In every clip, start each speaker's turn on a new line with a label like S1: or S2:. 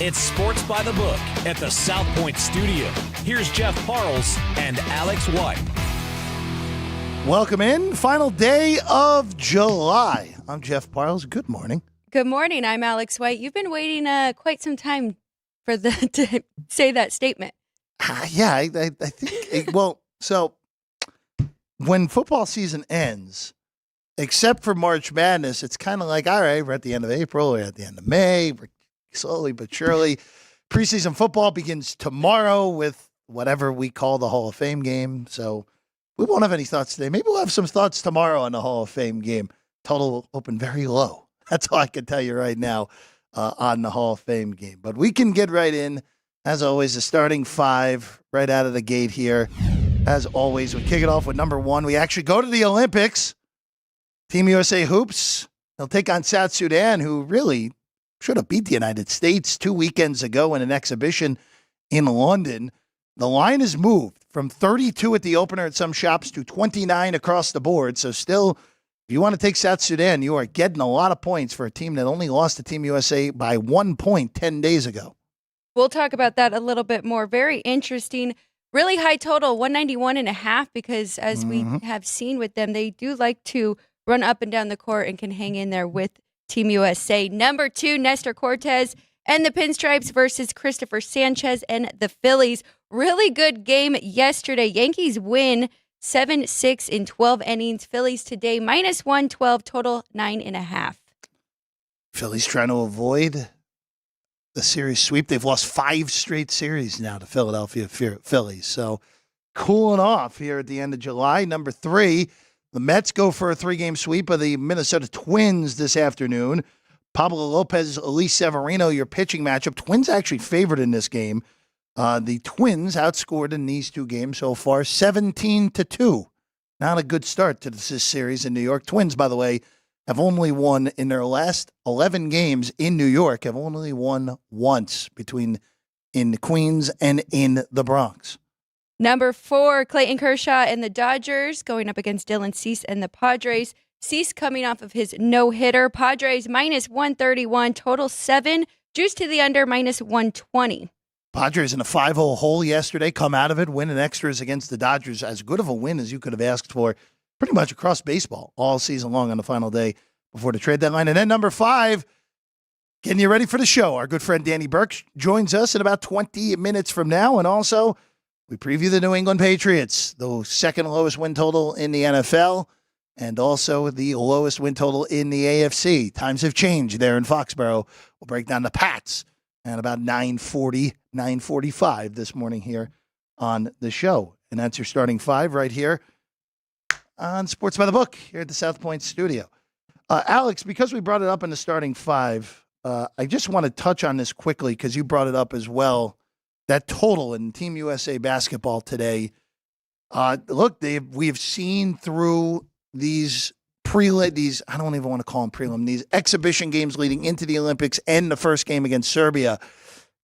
S1: It's Sports by the Book at the South Point Studio. Here's Jeff Parles and Alex White.
S2: Welcome in. Final day of July. I'm Jeff Parles. Good morning.
S3: Good morning. I'm Alex White. You've been waiting quite some time for to say that statement.
S2: Yeah, I think. So when football season ends, except for March Madness, it's kind of like, all right, we're at the end of April, we're at the end of May, we're slowly but surely. Preseason football begins tomorrow with whatever we call the Hall of Fame game. So we won't have any thoughts today. Maybe we'll have some thoughts tomorrow on the Hall of Fame game. Total will open very low. That's all I can tell you right now on the Hall of Fame game. But we can get right in. As always, the starting five right out of the gate here. As always, we kick it off with number one. We actually go to the Olympics. Team USA Hoops. They'll take on South Sudan, who really should have beat the United States 2 weekends ago in an exhibition in London. The line is moved from 32 at the opener at some shops to 29 across the board. So still, if you want to take South Sudan, you are getting a lot of points for a team that only lost to Team USA by 1 point 10 days ago.
S3: We'll talk about that a little bit more. Very interesting. Really high total, 191.5, because as we have seen with them, they do like to run up and down the court and can hang in there with Team USA. Number two, Nestor Cortez and the Pinstripes versus Christopher Sanchez and the Phillies. Really good game yesterday. Yankees win 7-6 in 12 innings. Phillies today minus 112, total 9.5.
S2: Phillies trying to avoid the series sweep. They've lost 5 straight series now to Philadelphia Phillies. So cooling off here at the end of July. Number three, the Mets go for a 3-game sweep of the Minnesota Twins this afternoon. Pablo Lopez, Elise Severino, your pitching matchup. Twins actually favored in this game. The Twins outscored in these 2 games so far 17-2. Not a good start to this series in New York. Twins, by the way, have only won in their last 11 games in New York, have only won once between in Queens and in the Bronx.
S3: Number 4, Clayton Kershaw and the Dodgers going up against Dylan Cease and the Padres. Cease coming off of his no-hitter. Padres minus 131, total 7. Juice to the under, minus 120.
S2: Padres in a 5-0 hole yesterday, come out of it, win in extras against the Dodgers. As good of a win as you could have asked for pretty much across baseball all season long on the final day before the trade deadline. And then number 5, getting you ready for the show. Our good friend Danny Burke joins us in about 20 minutes from now. And also, we preview the New England Patriots, the second lowest win total in the NFL, and also the lowest win total in the AFC. Times have changed there in Foxborough. We'll break down the Pats at about 9:40, 9:45 this morning here on the show. And that's your starting 5 right here on Sports by the Book here at the South Point Studio. Alex, because we brought it up in the starting 5, I just want to touch on this quickly because you brought it up as well. That total in Team USA basketball today. Look, we've seen through these I don't even want to call them prelim, these exhibition games leading into the Olympics and the first game against Serbia.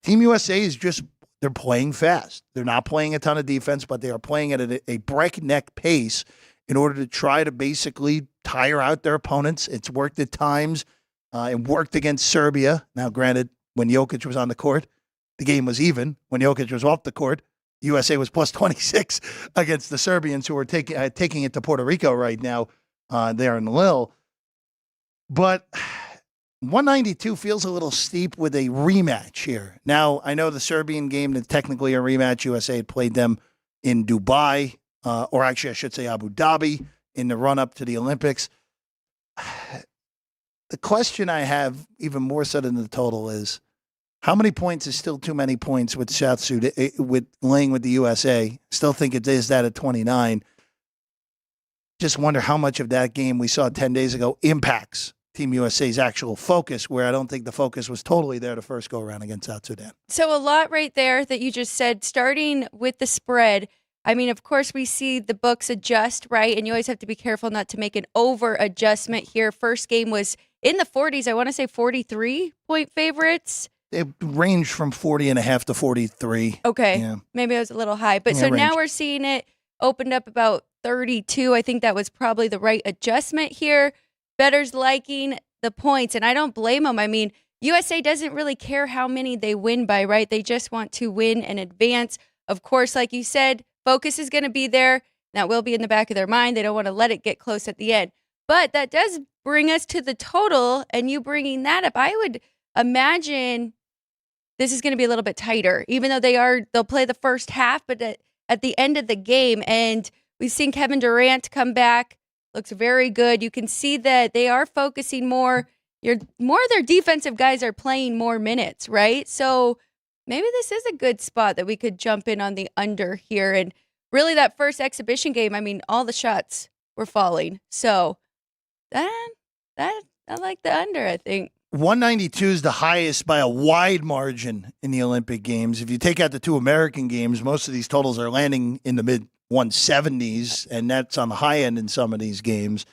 S2: Team USA is they're playing fast. They're not playing a ton of defense, but they are playing at a breakneck pace in order to try to basically tire out their opponents. It's worked at times. It worked against Serbia. Now, granted, when Jokic was on the court, the game was even. When Jokic was off the court, USA was plus 26 against the Serbians, who are taking it to Puerto Rico right now there in Lille. But 192 feels a little steep with a rematch here. Now, I know the Serbian game is technically a rematch. USA had played them in Dubai, or actually I should say Abu Dhabi, in the run-up to the Olympics. The question I have, even more so than the total, is how many points is still too many points with South Sudan, with laying with the USA? Still think it is that at 29. Just wonder how much of that game we saw 10 days ago impacts Team USA's actual focus, where I don't think the focus was totally there to first go around against South Sudan.
S3: So a lot right there that you just said, starting with the spread. I mean, of course, we see the books adjust, right? And you always have to be careful not to make an over adjustment here. First game was in the 40s. I want to say 43-point favorites.
S2: It ranged from 40.5 to 43.
S3: Okay.
S2: Yeah.
S3: Maybe I was a little high. But so now we're seeing it opened up about 32. I think that was probably the right adjustment here. Bettors liking the points, and I don't blame them. I mean, USA doesn't really care how many they win by, right? They just want to win and advance. Of course, like you said, focus is going to be there. That will be in the back of their mind. They don't want to let it get close at the end. But that does bring us to the total, and you bringing that up, I would imagine this is going to be a little bit tighter, even though they'll play the first half, but at the end of the game, and we've seen Kevin Durant come back, looks very good. You can see that they are focusing more. More of their defensive guys are playing more minutes, right? So maybe this is a good spot that we could jump in on the under here. And really that first exhibition game, I mean, all the shots were falling. So that I like the under, I think.
S2: 192 is the highest by a wide margin in the Olympic Games. If you take out the 2 American games, most of these totals are landing in the mid 170s, and that's on the high end in some of these games.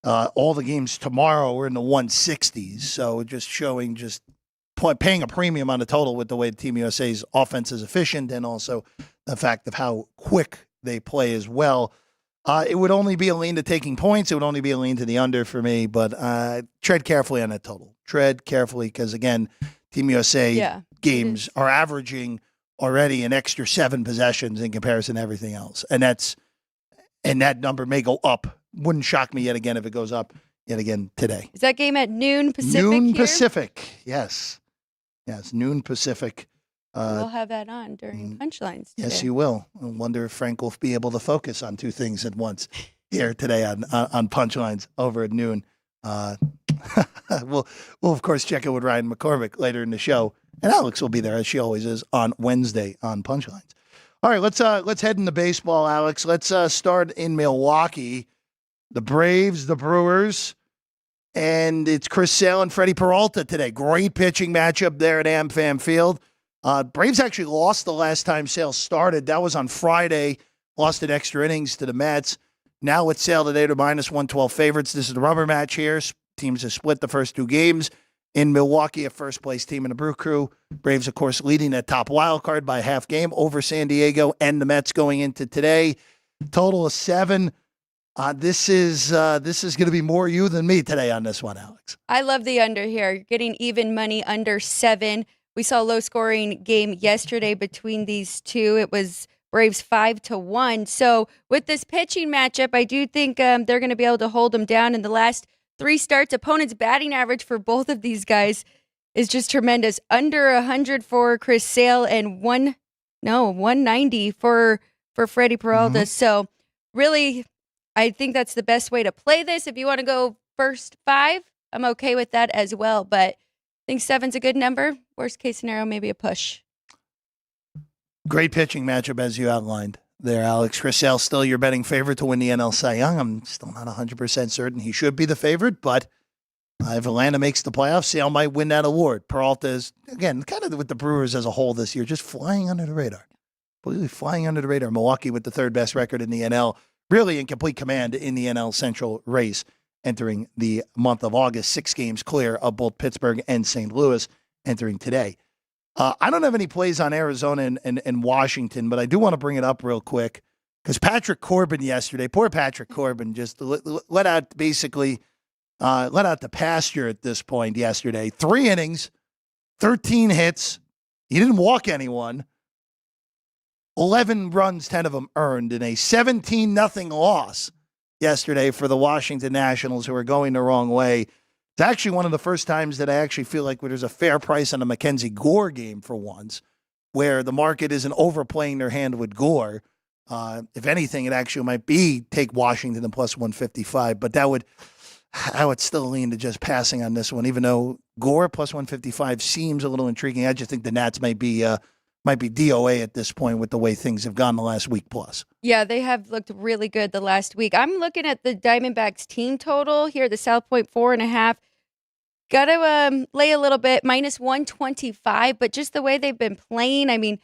S2: All the games tomorrow are in the 160s, so just showing paying a premium on the total with the way Team USA's offense is efficient and also the fact of how quick they play as well. It would only be a lean to taking points. It would only be a lean to the under for me, but tread carefully on that total. Tread carefully because, again, Team USA games are averaging already an extra 7 possessions in comparison to everything else. And that number may go up. Wouldn't shock me yet again if it goes up yet again today.
S3: Is that game at noon Pacific?
S2: Noon Pacific, yes. Yes, noon Pacific.
S3: We'll have that on during Punchlines today.
S2: Yes, you will. I wonder if Frank will be able to focus on 2 things at once here today on Punchlines over at noon. We'll of course check in with Ryan McCormick later in the show, and Alex will be there as she always is on Wednesday on Punchlines. All right, let's head into baseball, Alex. Let's start in Milwaukee. The Braves, the Brewers, and it's Chris Sale and Freddie Peralta today. Great pitching matchup there at AmFam Field. Braves actually lost the last time Sale started. That was on Friday. Lost in extra innings to the Mets. Now with Sale today, they're -112 favorites. This is the rubber match here. Teams have split the first 2 games. In Milwaukee, a first-place team in the Brew Crew. Braves, of course, leading that top wild card by a half game over San Diego and the Mets going into today. Total of 7. This is going to be more you than me today on this one, Alex.
S3: I love the under here. You're getting even money under 7. We saw a low-scoring game yesterday between these two. It was Braves 5-1. So with this pitching matchup, I do think they're going to be able to hold them down in the last 3 starts. Opponents' batting average for both of these guys is just tremendous. Under 100 for Chris Sale and 190 for Freddie Peralta. Mm-hmm. So really, I think that's the best way to play this. If you want to go first 5, I'm okay with that as well. But I think 7's a good number. Worst case scenario, maybe a push.
S2: Great pitching matchup as you outlined there, Alex. Chris Sale still your betting favorite to win the NL Cy Young. I'm still not 100% certain he should be the favorite, but if Atlanta makes the playoffs, Sale might win that award. Peralta is, again, kind of with the Brewers as a whole this year, just flying under the radar. Completely flying under the radar. Milwaukee with the 3rd best record in the NL, really in complete command in the NL Central race entering the month of August. 6 games clear of both Pittsburgh and St. Louis entering today. I don't have any plays on Arizona and Washington, but I do want to bring it up real quick because Patrick Corbin yesterday, poor Patrick Corbin, just let out the pasture at this point yesterday. 3 innings, 13 hits. He didn't walk anyone. 11 runs, 10 of them earned in a 17-0 loss yesterday for the Washington Nationals, who are going the wrong way. It's actually one of the first times that I actually feel like there's a fair price on a Mackenzie Gore game for once, where the market isn't overplaying their hand with Gore. If anything, it actually might be take Washington and +155, but I would still lean to just passing on this one, even though Gore +155 seems a little intriguing. I just think the Nats might be DOA at this point with the way things have gone the last week plus.
S3: Yeah, they have looked really good the last week. I'm looking at the Diamondbacks team total here, the South Point 4.5. Got to lay a little bit, -125, but just the way they've been playing. I mean,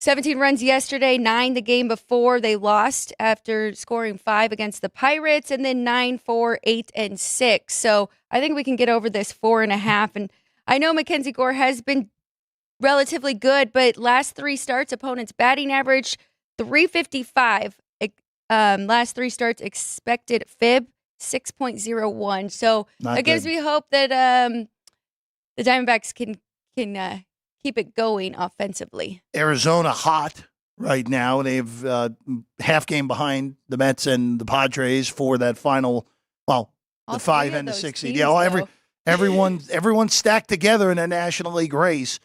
S3: 17 runs yesterday, 9 the game before. They lost after scoring 5 against the Pirates, and then 9, 4, 8, and 6. So I think we can get over this 4.5. And I know Mackenzie Gore has been relatively good, but last 3 starts, opponents' batting average, 355. Last 3 starts, expected FIB, 6.01. So that gives me hope that the Diamondbacks can keep it going offensively.
S2: Arizona hot right now. They've half game behind the Mets and the Padres for that final, the 5 and the 6 seed. Yeah, well, everyone's stacked together in a National League race.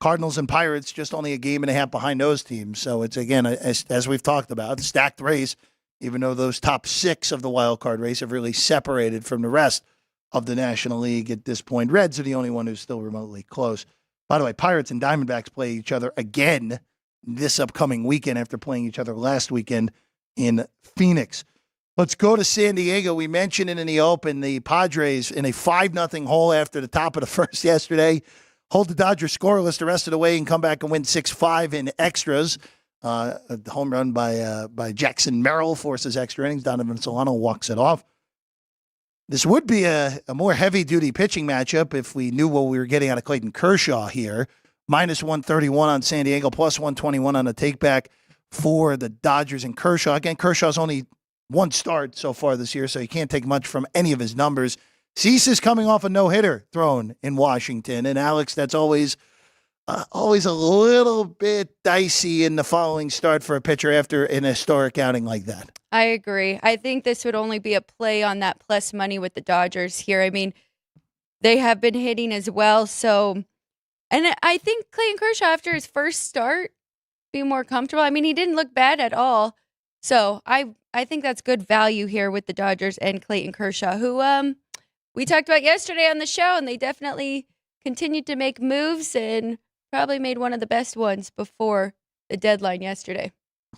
S2: Cardinals and Pirates just only a game and a half behind those teams. So it's, again, as we've talked about, stacked race, even though those top 6 of the wild card race have really separated from the rest of the National League at this point. Reds are the only one who's still remotely close. By the way, Pirates and Diamondbacks play each other again this upcoming weekend after playing each other last weekend in Phoenix. Let's go to San Diego. We mentioned it in the open. The Padres in a 5-0 hole after the top of the first yesterday hold the Dodgers scoreless the rest of the way and come back and win 6-5 in extras. A home run by Jackson Merrill forces extra innings. Donovan Solano walks it off. This would be a more heavy-duty pitching matchup if we knew what we were getting out of Clayton Kershaw here. Minus 131 on San Diego, plus 121 on the takeback for the Dodgers and Kershaw. Again, Kershaw's only one start so far this year, so you can't take much from any of his numbers. Cease is coming off a no-hitter thrown in Washington. And, Alex, that's always a little bit dicey in the following start for a pitcher after an historic outing like that.
S3: I agree. I think this would only be a play on that plus money with the Dodgers here. I mean, they have been hitting as well. So, and I think Clayton Kershaw, after his first start, be more comfortable. I mean, he didn't look bad at all. So I think that's good value here with the Dodgers and Clayton Kershaw, who we talked about yesterday on the show, and they definitely continued to make moves and probably made one of the best ones before the deadline yesterday.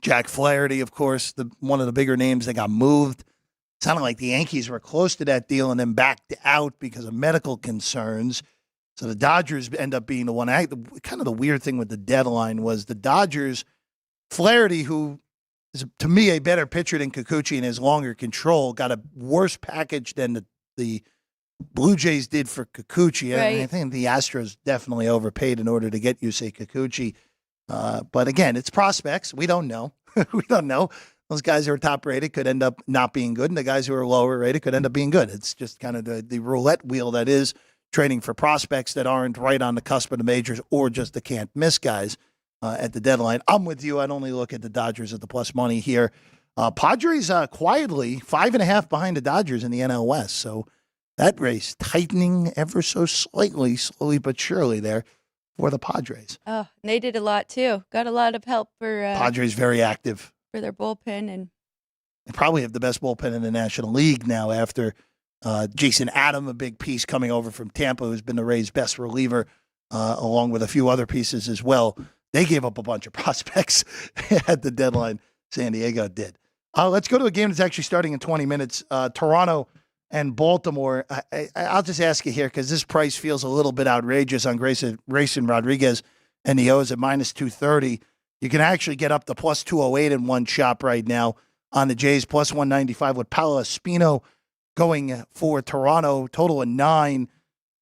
S2: Jack Flaherty, of course, one of the bigger names that got moved. Sounded like the Yankees were close to that deal and then backed out because of medical concerns. So the Dodgers end up being the one. Kind of the weird thing with the deadline was the Dodgers, Flaherty, who is, to me, a better pitcher than Kikuchi and has longer control, got a worse package than the Blue Jays did for Kikuchi.
S3: Right.
S2: I think the Astros definitely overpaid in order to get Yusei Kikuchi. But again, it's prospects. We don't know. We don't know. Those guys who are top rated could end up not being good, and the guys who are lower rated could end up being good. It's just kind of the roulette wheel that is trading for prospects that aren't right on the cusp of the majors or just the can't miss guys at the deadline. I'm with you. I'd only look at the Dodgers at the plus money here. Padres quietly 5.5 behind the Dodgers in the NL West. So that race tightening ever so slowly but surely there for the Padres.
S3: Oh, and they did a lot too. Got a lot of help for
S2: Padres very active
S3: for their bullpen, and
S2: they probably have the best bullpen in the National League now after Jason Adam, a big piece coming over from Tampa, who's been the Rays' best reliever, along with a few other pieces as well. They gave up a bunch of prospects at the deadline. San Diego did. Let's go to a game that's actually starting in 20 minutes. Toronto and Baltimore. I'll just ask you here because this price feels a little bit outrageous on Grayson Rodriguez and the O's at minus 230. You can actually get up to plus 208 in one shop right now on the Jays, plus 195 with Paolo Espino going for Toronto, total of 9.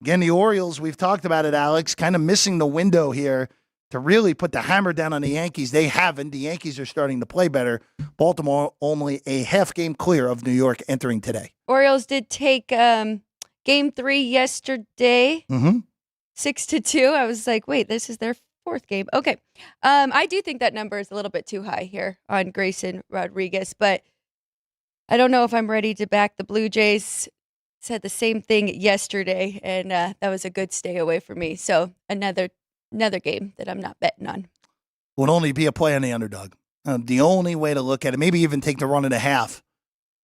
S2: Again, the Orioles, we've talked about it, Alex, kind of missing the window here to really put the hammer down on the Yankees. They haven't. The Yankees are starting to play better. Baltimore only a half game clear of New York entering today.
S3: Orioles did take game 3 yesterday, 6-2. I was like, wait, this is their 4th game. Okay. I do think that number is a little bit too high here on Grayson Rodriguez, but I don't know if I'm ready to back the Blue Jays. Said the same thing yesterday, and that was a good stay away for me. So another game that I'm not betting on.
S2: Would only be a play on the underdog. The only way to look at it, maybe even take the 1.5,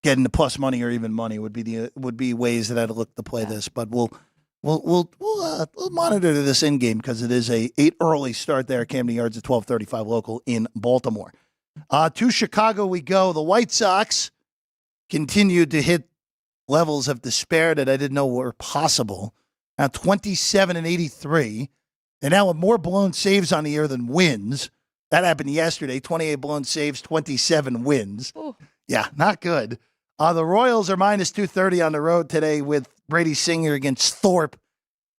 S2: getting the plus money or even money would be ways that I'd look to play this. But we'll monitor this in game because it is a 8 early start there. Camden Yards at 12:35 local in Baltimore. To Chicago we go. The White Sox continued to hit levels of despair that I didn't know were possible. Now 27-83. They now have more blown saves on the year than wins. That happened yesterday. 28 blown saves, 27 wins.
S3: Ooh.
S2: Yeah, not good. The Royals are minus 230 on the road today with Brady Singer against Thorpe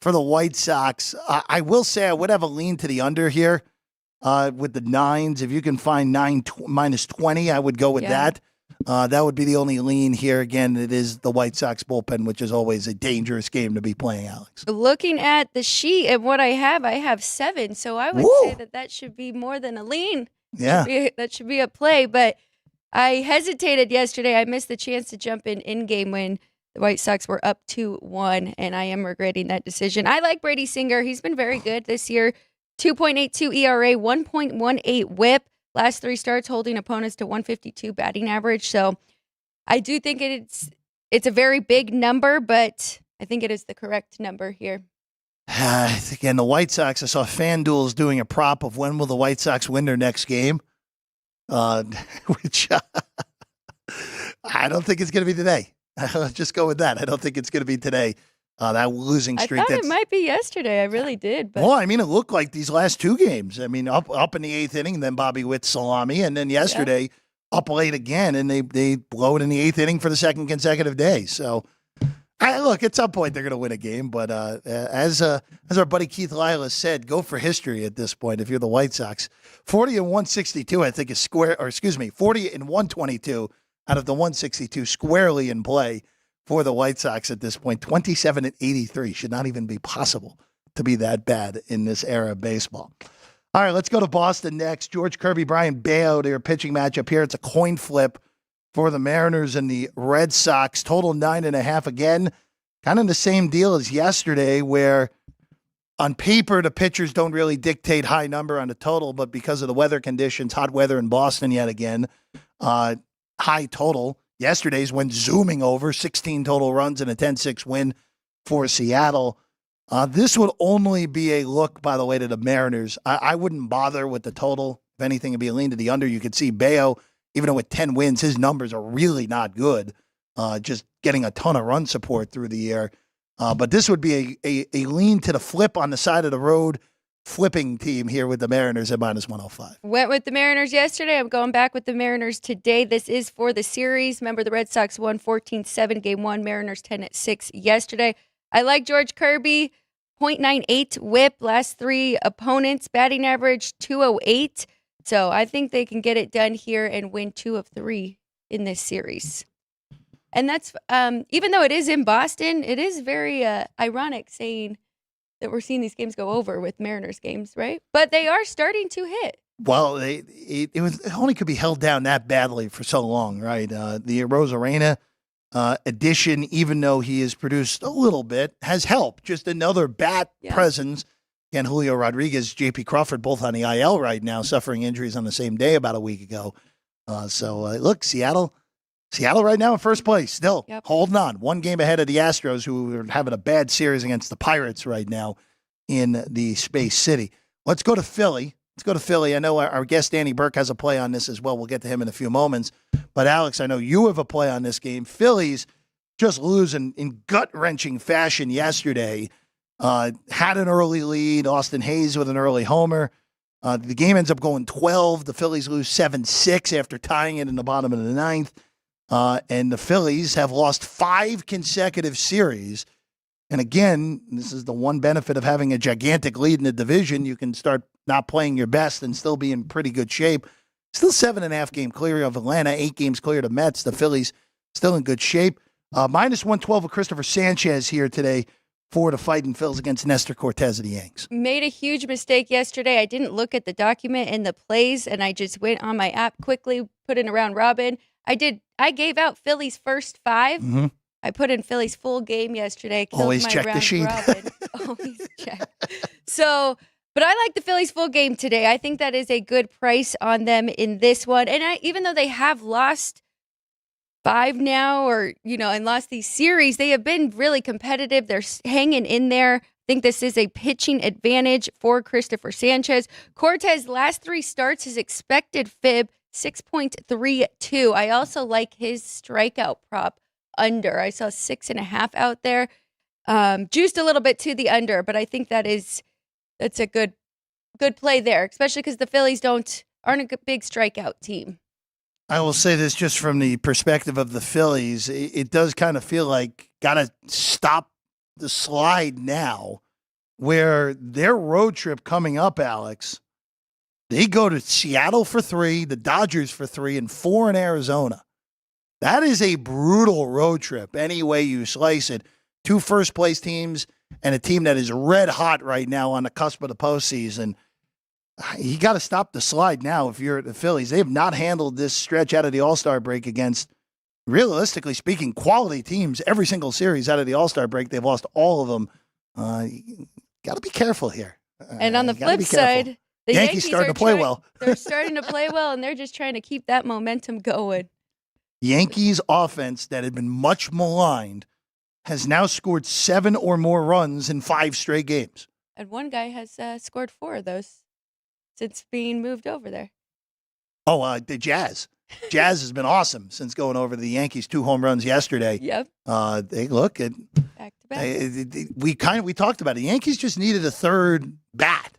S2: for the White Sox. I will say I would have a lean to the under here with the 9s. If you can find 9 minus 20, I would go with that. That would be the only lean here. Again, it is the White Sox bullpen, which is always a dangerous game to be playing, Alex.
S3: Looking at the sheet and what I have 7. So I would say that should be more than a lean.
S2: Yeah.
S3: That should be a play. But I hesitated yesterday. I missed the chance to jump in game when the White Sox were up 2-1, and I am regretting that decision. I like Brady Singer. He's been very good this year. 2.82 ERA, 1.18 whip. Last 3 starts holding opponents to 152 batting average. So I do think it's a very big number, but I think it is the correct number here.
S2: Again, the White Sox, I saw FanDuel's doing a prop of when will the White Sox win their next game, which I don't think it's going to be today. I'll just go with that. I don't think it's going to be today. That losing streak.
S3: I thought it might be yesterday. I really did. But.
S2: Well, I mean, it looked like these last 2 games. I mean, up in the 8th inning, and then Bobby Witt's salami, and then yesterday up late again, and they blow it in the 8th inning for the 2nd consecutive day. So, look, at some point they're going to win a game. But as our buddy Keith Lila said, go for history at this point if you're the White Sox. 40 and 162, I think, is 40 and 122 out of the 162 squarely in play for the White Sox at this point. 27 and 83 should not even be possible to be that bad in this era of baseball. All right, let's go to Boston next. George Kirby, Brian Bayo, their pitching matchup here. It's a coin flip for the Mariners and the Red Sox. Total 9.5 again. Kind of the same deal as yesterday, where on paper the pitchers don't really dictate high number on the total, but because of the weather conditions, hot weather in Boston yet again, high total. Yesterday's went zooming over, 16 total runs and a 10-6 win for Seattle. This would only be a look, by the way, to the Mariners. I wouldn't bother with the total. If anything, it'd be a lean to the under. You could see Bayo, even though with 10 wins, his numbers are really not good, just getting a ton of run support through the year. But this would be a lean to the flip on the side of the road, flipping team here with the Mariners at -105.
S3: Went with the Mariners yesterday. I'm going back with the Mariners today. This is for the series. Remember, the Red Sox won 14-7 game 1, Mariners 10-6 yesterday. I like George Kirby, 0.98 whip, last 3 opponents, batting average 208. So I think they can get it done here and win 2 of 3 in this series. And that's, even though it is in Boston, it is very ironic saying that we're seeing these games go over with Mariners games, right? But they are starting to hit.
S2: Well, it only could be held down that badly for so long, right? The Rosarena addition, even though he has produced a little bit, has helped. Just another bat presence. Again, Julio Rodriguez, J.P. Crawford, both on the IL right now, suffering injuries on the same day about a week ago. Look, Seattle right now in first place, still holding on. 1 game ahead of the Astros, who are having a bad series against the Pirates right now in the Space City. Let's go to Philly. I know our guest Danny Burke has a play on this as well. We'll get to him in a few moments. But Alex, I know you have a play on this game. Phillies just losing in gut-wrenching fashion yesterday. Had an early lead. Austin Hayes with an early homer. The game ends up going 12. The Phillies lose 7-6 after tying it in the bottom of the 9th. And the Phillies have lost 5 consecutive series. And again, this is the one benefit of having a gigantic lead in the division. You can start not playing your best and still be in pretty good shape. Still 7.5 game clear of Atlanta, 8 games clear of Mets. The Phillies still in good shape. -112 of Christopher Sanchez here today for the Fighting Phils against Nestor Cortez of the Yanks.
S3: Made a huge mistake yesterday. I didn't look at the document and the plays, and I just went on my app quickly, put in a round robin. I gave out Phillies first 5.
S2: Mm-hmm.
S3: I put in Phillies full game yesterday. Killed
S2: Always
S3: my
S2: check
S3: round
S2: the sheet.
S3: robin. Always check. But I like the Phillies full game today. I think that is a good price on them in this one. And even though they have lost 5 now, and lost these series, they have been really competitive. They're hanging in there. I think this is a pitching advantage for Christopher Sanchez. Cortez, last 3 starts, his expected FIB 6.32. I also like his strikeout prop under. I saw 6.5 out there. Juiced a little bit to the under, but I think that's a good play there, especially because the Phillies aren't a big strikeout team.
S2: I will say this just from the perspective of the Phillies. It does kind of feel like got to stop the slide now, where their road trip coming up, Alex, they go to Seattle for 3, the Dodgers for 3, and 4 in Arizona. That is a brutal road trip, any way you slice it. 2 first-place teams and a team that is red hot right now on the cusp of the postseason. You got to stop the slide now if you're the Phillies. They have not handled this stretch out of the All-Star break against, realistically speaking, quality teams. Every single series out of the All-Star break, they've lost all of them. Got to be careful here.
S3: And on the flip side, the Yankees
S2: starting to play well.
S3: They're starting to play well, and they're just trying to keep that momentum going.
S2: Yankees offense that had been much maligned has now scored 7 or more runs in 5 straight games.
S3: And one guy has scored 4 of those since being moved over there.
S2: Oh, the Jazz. Jazz has been awesome since going over to the Yankees. 2 home runs yesterday.
S3: Yep.
S2: They look at
S3: back to back.
S2: We talked about it. The Yankees just needed a third bat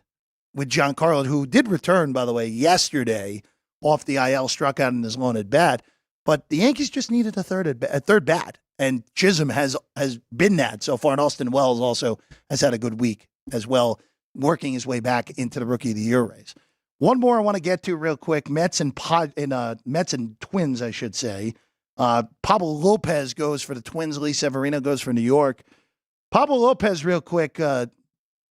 S2: with Giancarlo, who did return, by the way, yesterday off the IL, struck out in his lone at bat. But the Yankees just needed a third bat, and Chisholm has been that so far. And Austin Wells also has had a good week as well, working his way back into the Rookie of the Year race. One more I want to get to real quick: Mets and Twins, I should say. Pablo Lopez goes for the Twins. Lee Severino goes for New York. Pablo Lopez, real quick,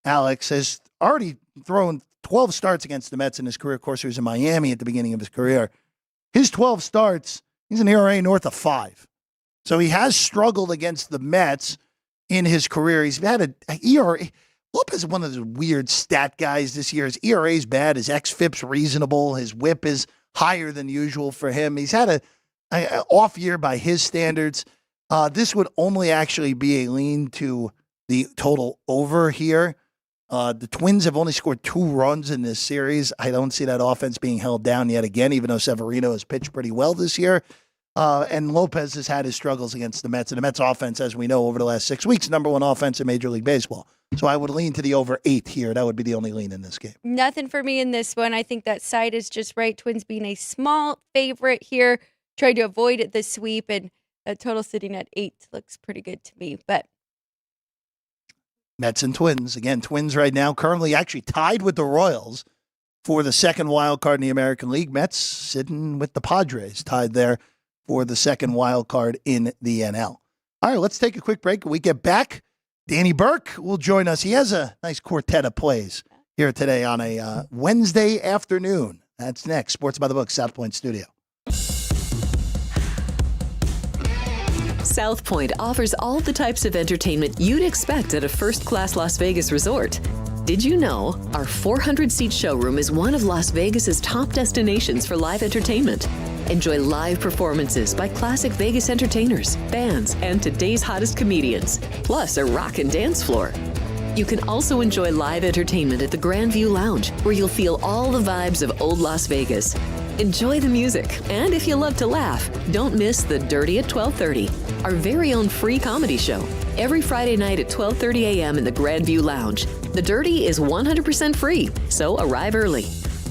S2: Alex, has already thrown 12 starts against the Mets in his career. Of course, he was in Miami at the beginning of his career. His 12 starts, he's an ERA north of 5. So he has struggled against the Mets in his career. He's had an ERA. Lopez is one of those weird stat guys this year. His ERA is bad. His xFIP's reasonable. His WHIP is higher than usual for him. He's had an off year by his standards. This would only actually be a lean to the total over here. The Twins have only scored 2 runs in this series. I don't see that offense being held down yet again, even though Severino has pitched pretty well this year. And Lopez has had his struggles against the Mets. And the Mets offense, as we know, over the last 6 weeks, number 1 offense in Major League Baseball. So I would lean to the over 8 here. That would be the only lean in this game.
S3: Nothing for me in this one. I think that side is just right. Twins being a small favorite here. Tried to avoid the sweep, and that total sitting at 8 looks pretty good to me. But
S2: Mets and Twins. Again, Twins right now currently actually tied with the Royals for the second wild card in the American League. Mets sitting with the Padres, tied there for the second wild card in the NL. All right, let's take a quick break. When we get back, Danny Burke will join us. He has a nice quartet of plays here today on a Wednesday afternoon. That's next. Sports by the Book, South Point Studio.
S4: South Point offers all the types of entertainment you'd expect at a first-class Las Vegas resort. Did you know our 400-seat showroom is one of Las Vegas's top destinations for live entertainment? Enjoy live performances by classic Vegas entertainers, bands, and today's hottest comedians, plus a rockin' dance floor. You can also enjoy live entertainment at the Grand View Lounge, where you'll feel all the vibes of old Las Vegas. Enjoy the music, and if you love to laugh, don't miss The Dirty at 12:30, our very own free comedy show, every Friday night at 12:30 a.m. in the Grand View Lounge. The Dirty is 100% free, so arrive early.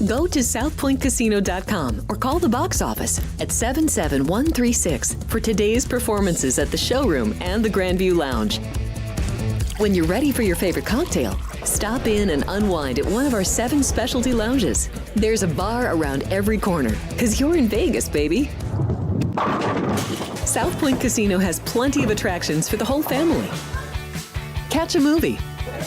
S4: Go to southpointcasino.com or call the box office at 77136 for today's performances at the showroom and the Grand View Lounge. When you're ready for your favorite cocktail, stop in and unwind at one of our 7 specialty lounges. There's a bar around every corner, because you're in Vegas, baby. South Point Casino has plenty of attractions for the whole family. Catch a movie.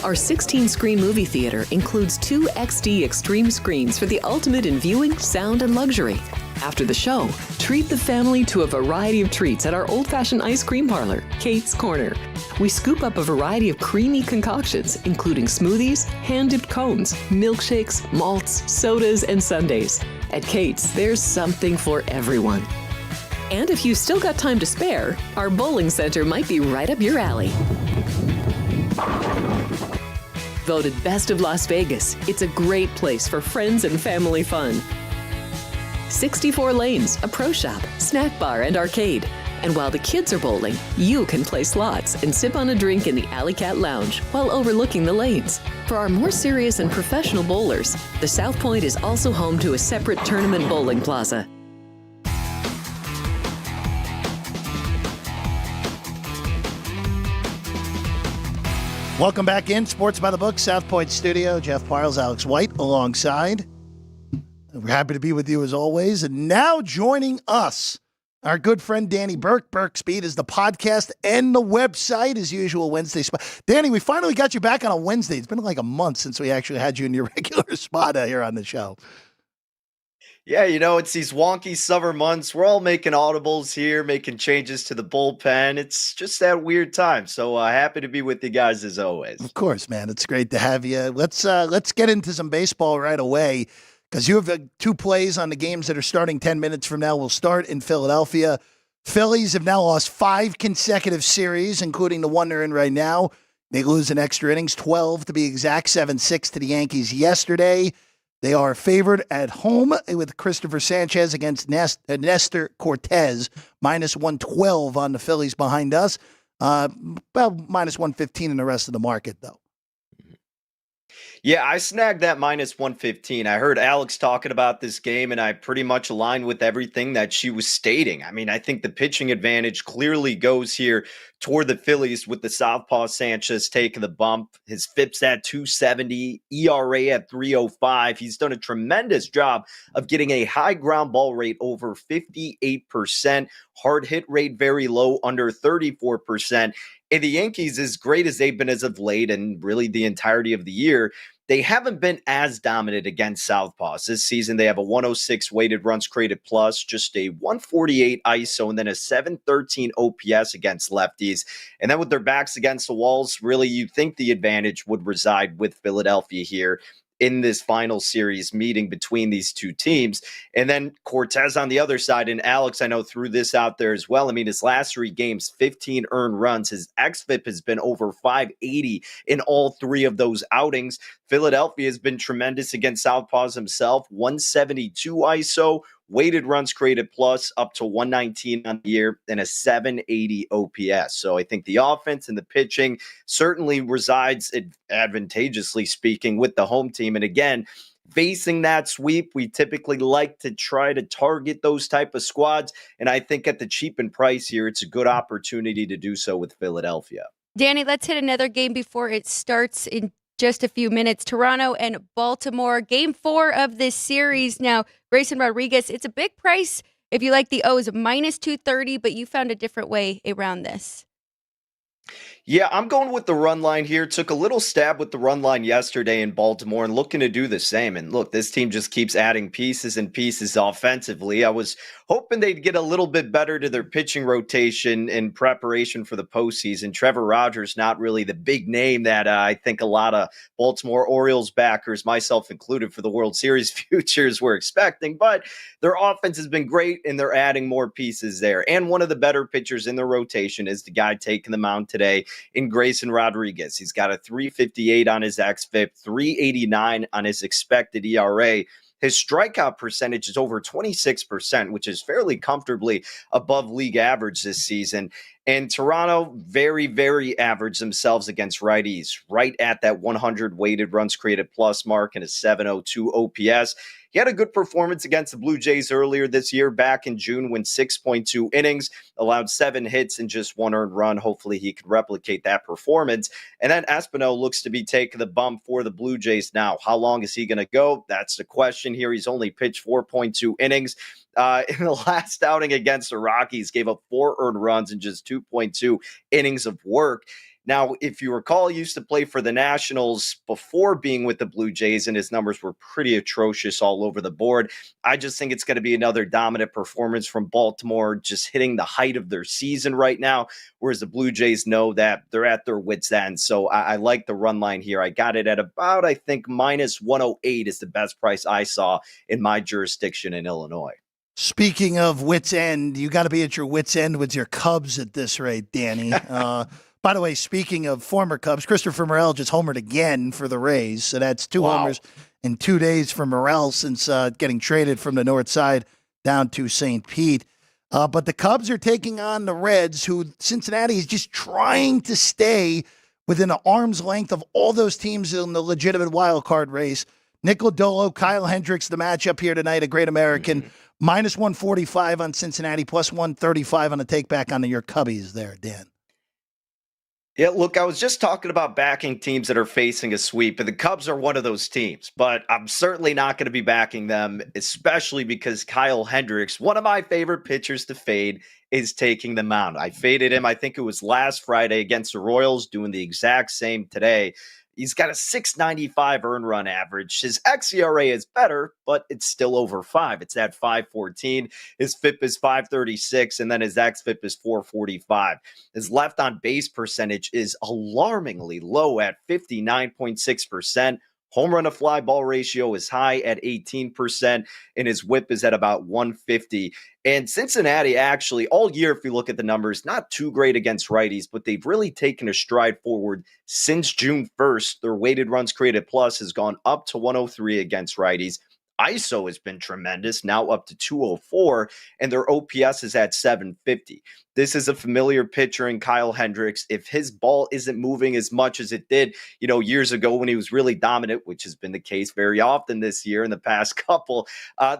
S4: Our 16-screen movie theater includes 2 XD Extreme screens for the ultimate in viewing, sound, and luxury. After the show, treat the family to a variety of treats at our old-fashioned ice cream parlor, Kate's Corner. We scoop up a variety of creamy concoctions, including smoothies, hand-dipped cones, milkshakes, malts, sodas, and sundaes. At Kate's, there's something for everyone. And if you've still got time to spare, our bowling center might be right up your alley. Voted Best of Las Vegas, it's a great place for friends and family fun. 64 lanes, a pro shop, snack bar, and arcade. And while the kids are bowling, you can play slots and sip on a drink in the Alley Cat Lounge while overlooking the lanes. For our more serious and professional bowlers, the South Point is also home to a separate tournament bowling plaza.
S2: Welcome back in Sports by the Book, South Point Studio. Jeff Parles, Alex White alongside. We're happy to be with you as always. And now joining us, Our good friend Danny Burke. Burke Speed is the podcast and the website, as usual, Wednesday spot. Danny, we finally got you back on a Wednesday. It's been like a month since we actually had you in your regular spot here on the show.
S5: Yeah, it's these wonky summer months. We're all making audibles here, making changes to the bullpen. It's just that weird time. So happy to be with you guys as always.
S2: Of course, man. It's great to have you. Let's get into some baseball right away because you have two plays on the games that are starting 10 minutes from now. We'll start in Philadelphia. Phillies have now lost 5 consecutive series, including the one they're in right now. They lose in extra innings, 12 to be exact, 7-6 to the Yankees yesterday. They are favored at home with Christopher Sanchez against Nestor Cortez, minus 112 on the Phillies behind us. Minus 115 in the rest of the market, though.
S5: Yeah, I snagged that minus 115. I heard Alex talking about this game, and I pretty much aligned with everything that she was stating. I mean, I think the pitching advantage clearly goes here toward the Phillies with the southpaw Sanchez taking the bump. His FIP's at 270, ERA at 305. He's done a tremendous job of getting a high ground ball rate over 58%, hard hit rate very low, under 34%. And the Yankees, as great as they've been as of late and really the entirety of the year, they haven't been as dominant against southpaws. This season, they have a 106 weighted runs created plus, just a 148 ISO, and then a 713 OPS against lefties. And then with their backs against the walls, really, you think the advantage would reside with Philadelphia here in this final series meeting between these two teams. And then Cortez on the other side, and Alex, I know, threw this out there as well. I mean, his last 3 games, 15 earned runs. His xFIP has been over 580 in all 3 of those outings. Philadelphia has been tremendous against southpaws himself, 172 ISO, weighted runs created plus up to 119 on the year, and a 780 OPS. So I think the offense and the pitching certainly resides, advantageously speaking, with the home team. And again, facing that sweep, we typically like to try to target those type of squads. And I think at the cheapened price here, it's a good opportunity to do so with Philadelphia.
S3: Danny, let's hit another game before it starts in just a few minutes. Toronto and Baltimore, game 4 of this series. Now, Grayson Rodriguez, it's a big price if you like the O's, minus 230, but you found a different way around this.
S5: Yeah, I'm going with the run line here. Took a little stab with the run line yesterday in Baltimore and looking to do the same. And look, this team just keeps adding pieces and pieces offensively. I was hoping they'd get a little bit better to their pitching rotation in preparation for the postseason. Trevor Rogers, not really the big name that I think a lot of Baltimore Orioles backers, myself included, for the World Series futures were expecting. But their offense has been great, and they're adding more pieces there. And one of the better pitchers in their rotation is the guy taking the mound today in Grayson Rodriguez. He's got a 358 on his xFIP, 389 on his expected ERA. His strikeout percentage is over 26%, which is fairly comfortably above league average this season. And Toronto, very, very average themselves against righties, right at that 100 weighted runs created plus mark and a 702 OPS. He had a good performance against the Blue Jays earlier this year, back in June, went 6.2 innings, allowed 7 hits and just 1 earned run. Hopefully he can replicate that performance. And then Espino looks to be taking the bump for the Blue Jays now. How long is he going to go? That's the question here. He's only pitched 4.2 innings. In the last outing against the Rockies, gave up 4 earned runs in just 2.2 innings of work. Now, if you recall, he used to play for the Nationals before being with the Blue Jays, and his numbers were pretty atrocious all over the board. I just think it's going to be another dominant performance from Baltimore, just hitting the height of their season right now, whereas the Blue Jays know that they're at their wits' end. So I like the run line here. I got it at about, I think, minus 108 is the best price I saw in my jurisdiction in Illinois.
S2: Speaking of wits' end, you got to be at your wits' end with your Cubs at this rate, Danny. By the way, speaking of former Cubs, Christopher Morel just homered again for the Rays. So that's 2 homers in 2 days for Morel since getting traded from the north side down to St. Pete. But the Cubs are taking on the Reds, who Cincinnati is just trying to stay within an arm's length of all those teams in the legitimate wild card race. Nick Lodolo, Kyle Hendricks, the matchup here tonight, a Great American. Minus 145 on Cincinnati, plus 135 on the take back on your Cubbies there, Dan.
S5: Yeah, look, I was just talking about backing teams that are facing a sweep, and the Cubs are one of those teams, but I'm certainly not going to be backing them, especially because Kyle Hendricks, one of my favorite pitchers to fade, is taking the mound. I faded him, I think it was last Friday against the Royals, doing the exact same today. He's got a 695 earn run average. His xERA is better, but it's still over 5. It's at 514. His FIP is 536, and then his xFIP is 445. His left on base percentage is alarmingly low at 59.6%. Home run to fly ball ratio is high at 18%, and his whip is at about 150. And Cincinnati, actually, all year, if you look at the numbers, not too great against righties, but they've really taken a stride forward since June 1st. Their weighted runs created plus has gone up to 103 against righties. ISO has been tremendous, now up to 204, and their OPS is at 750. This is a familiar pitcher in Kyle Hendricks. If his ball isn't moving as much as it did, years ago when he was really dominant, which has been the case very often this year in the past couple,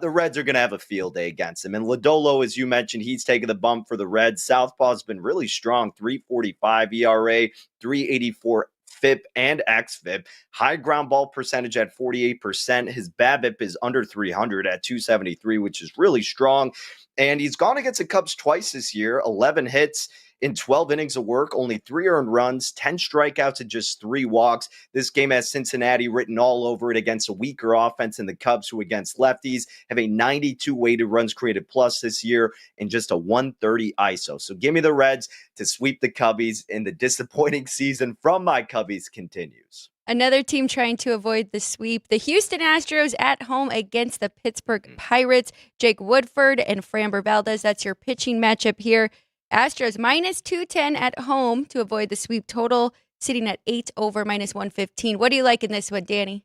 S5: the Reds are going to have a field day against him. And Lodolo, as you mentioned, he's taken the bump for the Reds. Southpaw's been really strong, 3.45 ERA, 3.84 FIP and xFIP. High ground ball percentage at 48%. His BABIP is under 300 at 273, which is really strong. And he's gone against the Cubs twice this year, 11 hits in 12 innings of work, only 3 earned runs, 10 strikeouts, and just 3 walks. This game has Cincinnati written all over it against a weaker offense, and the Cubs, who against lefties have a 92 weighted runs created plus this year and just a 130 ISO. So give me the Reds to sweep the Cubbies, and the disappointing season from my Cubbies continues.
S3: Another team trying to avoid the sweep, the Houston Astros at home against the Pittsburgh Pirates. Jake Woodford and Framber Valdez, that's your pitching matchup here. Astros minus 210 at home to avoid the sweep, total sitting at 8 over minus 115. What do you like in this one, Danny?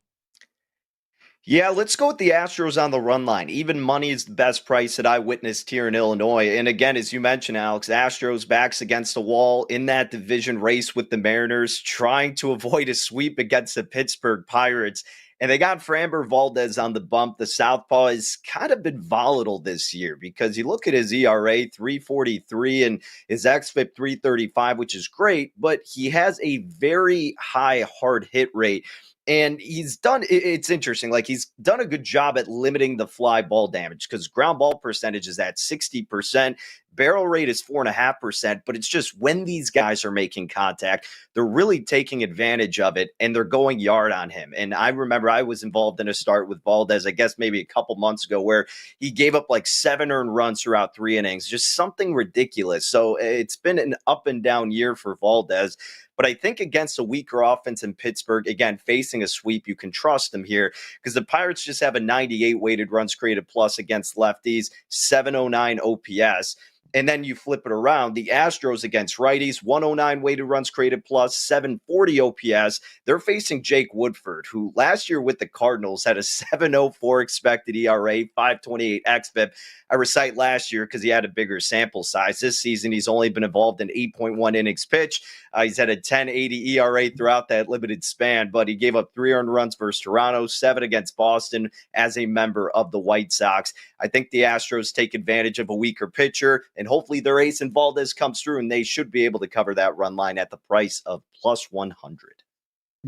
S5: Yeah, let's go with the Astros on the run line. Even money is the best price that I witnessed here in Illinois. And again, as you mentioned, Alex, Astros backs against the wall in that division race with the Mariners, trying to avoid a sweep against the Pittsburgh Pirates. And they got Framber Valdez on the bump. The southpaw has kind of been volatile this year because you look at his ERA, 3.43, and his xFIP, 3.35, which is great, but he has a very high hard hit rate. And it's interesting, like he's done a good job at limiting the fly ball damage because ground ball percentage is at 60%. Barrel rate is 4.5%, but it's just when these guys are making contact, they're really taking advantage of it and they're going yard on him. And I remember I was involved in a start with Valdez, I guess maybe a couple months ago, where he gave up like 7 earned runs throughout 3 innings, just something ridiculous. So it's been an up and down year for Valdez. But I think against a weaker offense in Pittsburgh, again, facing a sweep, you can trust them here because the Pirates just have a 98 weighted runs created plus against lefties, 709 OPS. And then you flip it around. The Astros against righties, 109 weighted runs created plus, 740 OPS. They're facing Jake Woodford, who last year with the Cardinals had a 704 expected ERA, 528 xFIP. I recite last year because he had a bigger sample size. This season, he's only been involved in 8.1 innings pitched. He's had a 10.80 ERA throughout that limited span, but he gave up 3 earned runs versus Toronto, 7 against Boston as a member of the White Sox. I think the Astros take advantage of a weaker pitcher, and hopefully their ace in Valdez comes through, and they should be able to cover that run line at the price of plus 100.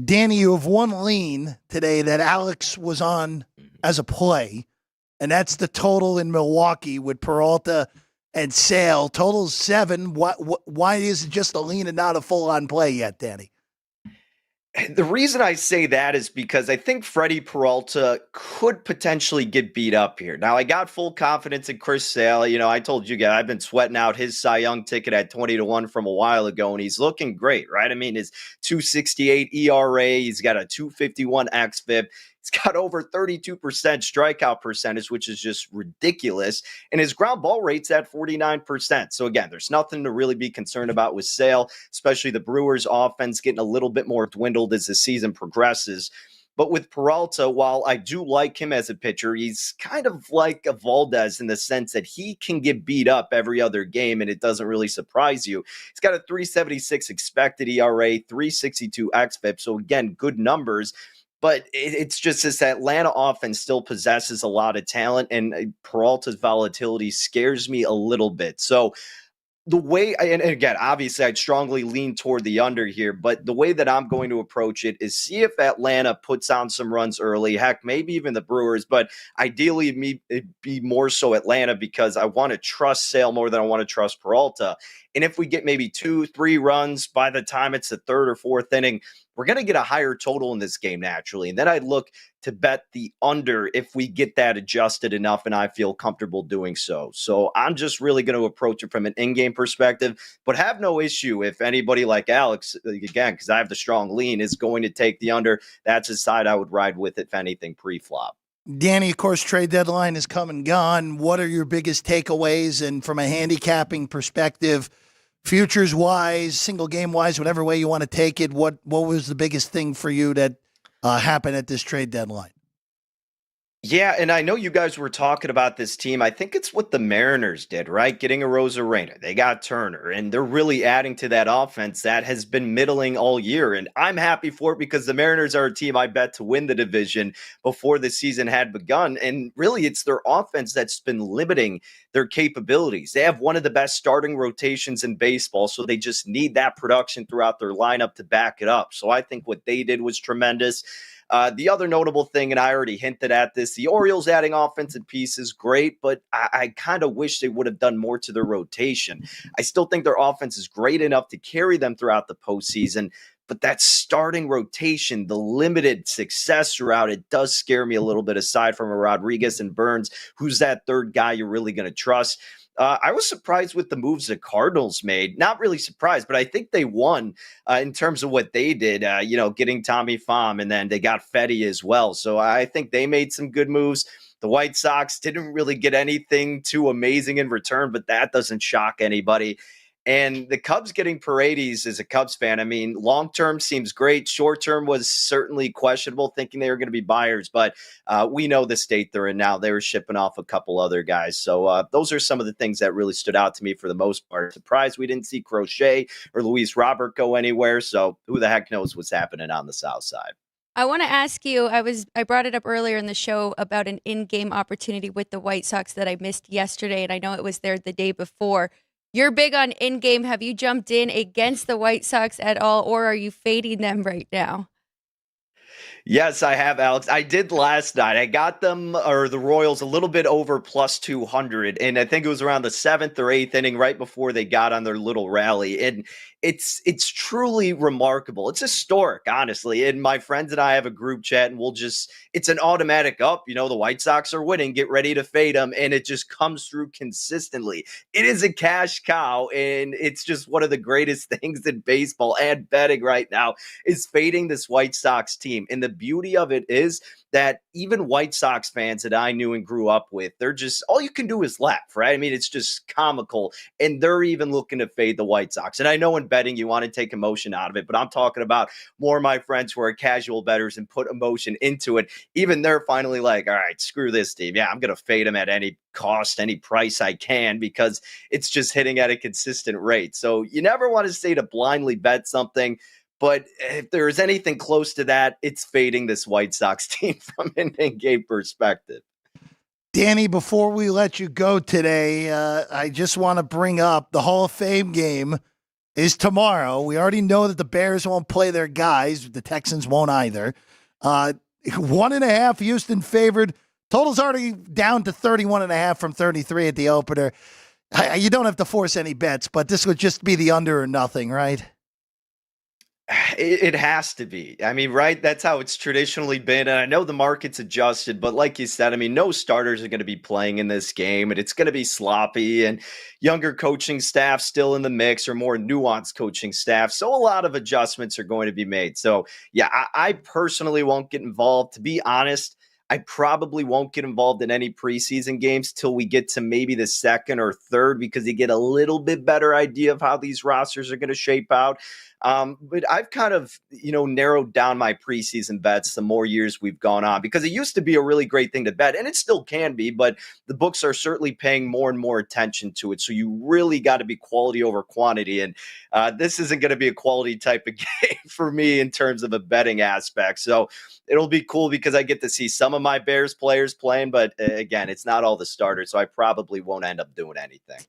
S2: Danny, you have one lean today that Alex was on as a play, and that's the total in Milwaukee with Peralta and Sale. Total 7. Why is it just a lean and not a full-on play yet, Danny?
S5: The reason I say that is because I think Freddie Peralta could potentially get beat up here. Now, I got full confidence in Chris Sale. I told you guys, I've been sweating out his Cy Young ticket at 20-1 from a while ago, and he's looking great, right? I mean, his 2.68 ERA, he's got a 2.51 xFIP. He's got over 32% strikeout percentage, which is just ridiculous. And his ground ball rate's at 49%. So again, there's nothing to really be concerned about with Sale, especially the Brewers offense getting a little bit more dwindled as the season progresses. But with Peralta, while I do like him as a pitcher, he's kind of like a Valdez in the sense that he can get beat up every other game, and it doesn't really surprise you. He's got a 3.76 expected ERA, 3.62 xFIP. So again, good numbers. But it's just this Atlanta offense still possesses a lot of talent, and Peralta's volatility scares me a little bit. So the way, and again, obviously, I'd strongly lean toward the under here, but the way that I'm going to approach it is see if Atlanta puts on some runs early. Heck, maybe even the Brewers, but ideally, it'd be more so Atlanta because I want to trust Sale more than I want to trust Peralta. And if we get maybe 2-3 runs by the time it's the third or fourth inning, we're going to get a higher total in this game naturally. And then I'd look to bet the under if we get that adjusted enough and I feel comfortable doing so. So I'm just really going to approach it from an in-game perspective, but have no issue if anybody like Alex, again, because I have the strong lean, is going to take the under. That's a side I would ride with, if anything, pre-flop.
S2: Danny, of course, trade deadline is come and gone. What are your biggest takeaways? And from a handicapping perspective, futures-wise, single game-wise, whatever way you want to take it, what was the biggest thing for you that happened at this trade deadline?
S5: Yeah, and I know you guys were talking about this team. I think it's what the Mariners did, right? Getting a Rosarena. They got Turner, and they're really adding to that offense that has been middling all year. And I'm happy for it because the Mariners are a team I bet to win the division before the season had begun. And really, it's their offense that's been limiting their capabilities. They have one of the best starting rotations in baseball, so they just need that production throughout their lineup to back it up. So I think what they did was tremendous. The other notable thing, and I already hinted at this, the Orioles adding offensive pieces, great, but I kind of wish they would have done more to their rotation. I still think their offense is great enough to carry them throughout the postseason, but that starting rotation, the limited success throughout it does scare me a little bit, aside from a Rodriguez and Burns. Who's that third guy you're really going to trust? I was surprised with the moves the Cardinals made. Not really surprised, but I think they won in terms of what they did, getting Tommy Pham, and then they got Fetty as well. So I think they made some good moves. The White Sox didn't really get anything too amazing in return, but that doesn't shock anybody. And the Cubs getting Paredes as a Cubs fan, I mean, long-term seems great. Short-term was certainly questionable, thinking they were going to be buyers. But we know the state they're in now. They were shipping off a couple other guys. So those are some of the things that really stood out to me for the most part. Surprised we didn't see Crochet or Luis Robert go anywhere. So who the heck knows what's happening on the South side.
S3: I want to ask you, I brought it up earlier in the show about an in-game opportunity with the White Sox that I missed yesterday, and I know it was there the day before. You're big on in-game. Have you jumped in against the White Sox at all, or are you fading them right now?
S5: Yes, I have, Alex. I did last night. I got them, or the Royals, a little bit over plus 200. And I think it was around the 7th or 8th inning, right before they got on their little rally. And it's truly remarkable. It's historic, honestly. And my friends and I have a group chat, and it's an automatic up. The White Sox are winning. Get ready to fade them. And it just comes through consistently. It is a cash cow. And it's just one of the greatest things in baseball and betting right now is fading this White Sox team. And the beauty of it is that even White Sox fans that I knew and grew up with, they're just, all you can do is laugh, right? I mean, it's just comical. And they're even looking to fade the White Sox. And I know in betting, you want to take emotion out of it, but I'm talking about more of my friends who are casual bettors and put emotion into it. Even they're finally like, all right, screw this team. Yeah, I'm going to fade them at any cost, any price I can, because it's just hitting at a consistent rate. So you never want to say to blindly bet something. But if there's anything close to that, it's fading this White Sox team from an in-game perspective.
S2: Danny, before we let you go today, I just want to bring up the Hall of Fame game is tomorrow. We already know that the Bears won't play their guys. The Texans won't either. 1.5 Houston favored. Total's already down to 31.5 from 33 at the opener. You don't have to force any bets, but this would just be the under or nothing, right?
S5: It has to be. I mean, right? That's how it's traditionally been. And I know the market's adjusted, but like you said, I mean, no starters are going to be playing in this game, and it's going to be sloppy, and younger coaching staff still in the mix, or more nuanced coaching staff. So a lot of adjustments are going to be made. So yeah, I personally won't get involved. To be honest, I probably won't get involved in any preseason games till we get to maybe the second or third, because you get a little bit better idea of how these rosters are going to shape out. But I've kind of, narrowed down my preseason bets the more years we've gone on, because it used to be a really great thing to bet, and it still can be, but the books are certainly paying more and more attention to it. So you really got to be quality over quantity. And this isn't going to be a quality type of game for me in terms of a betting aspect. So it'll be cool because I get to see some of my Bears players playing, but again, it's not all the starters. So I probably won't end up doing anything.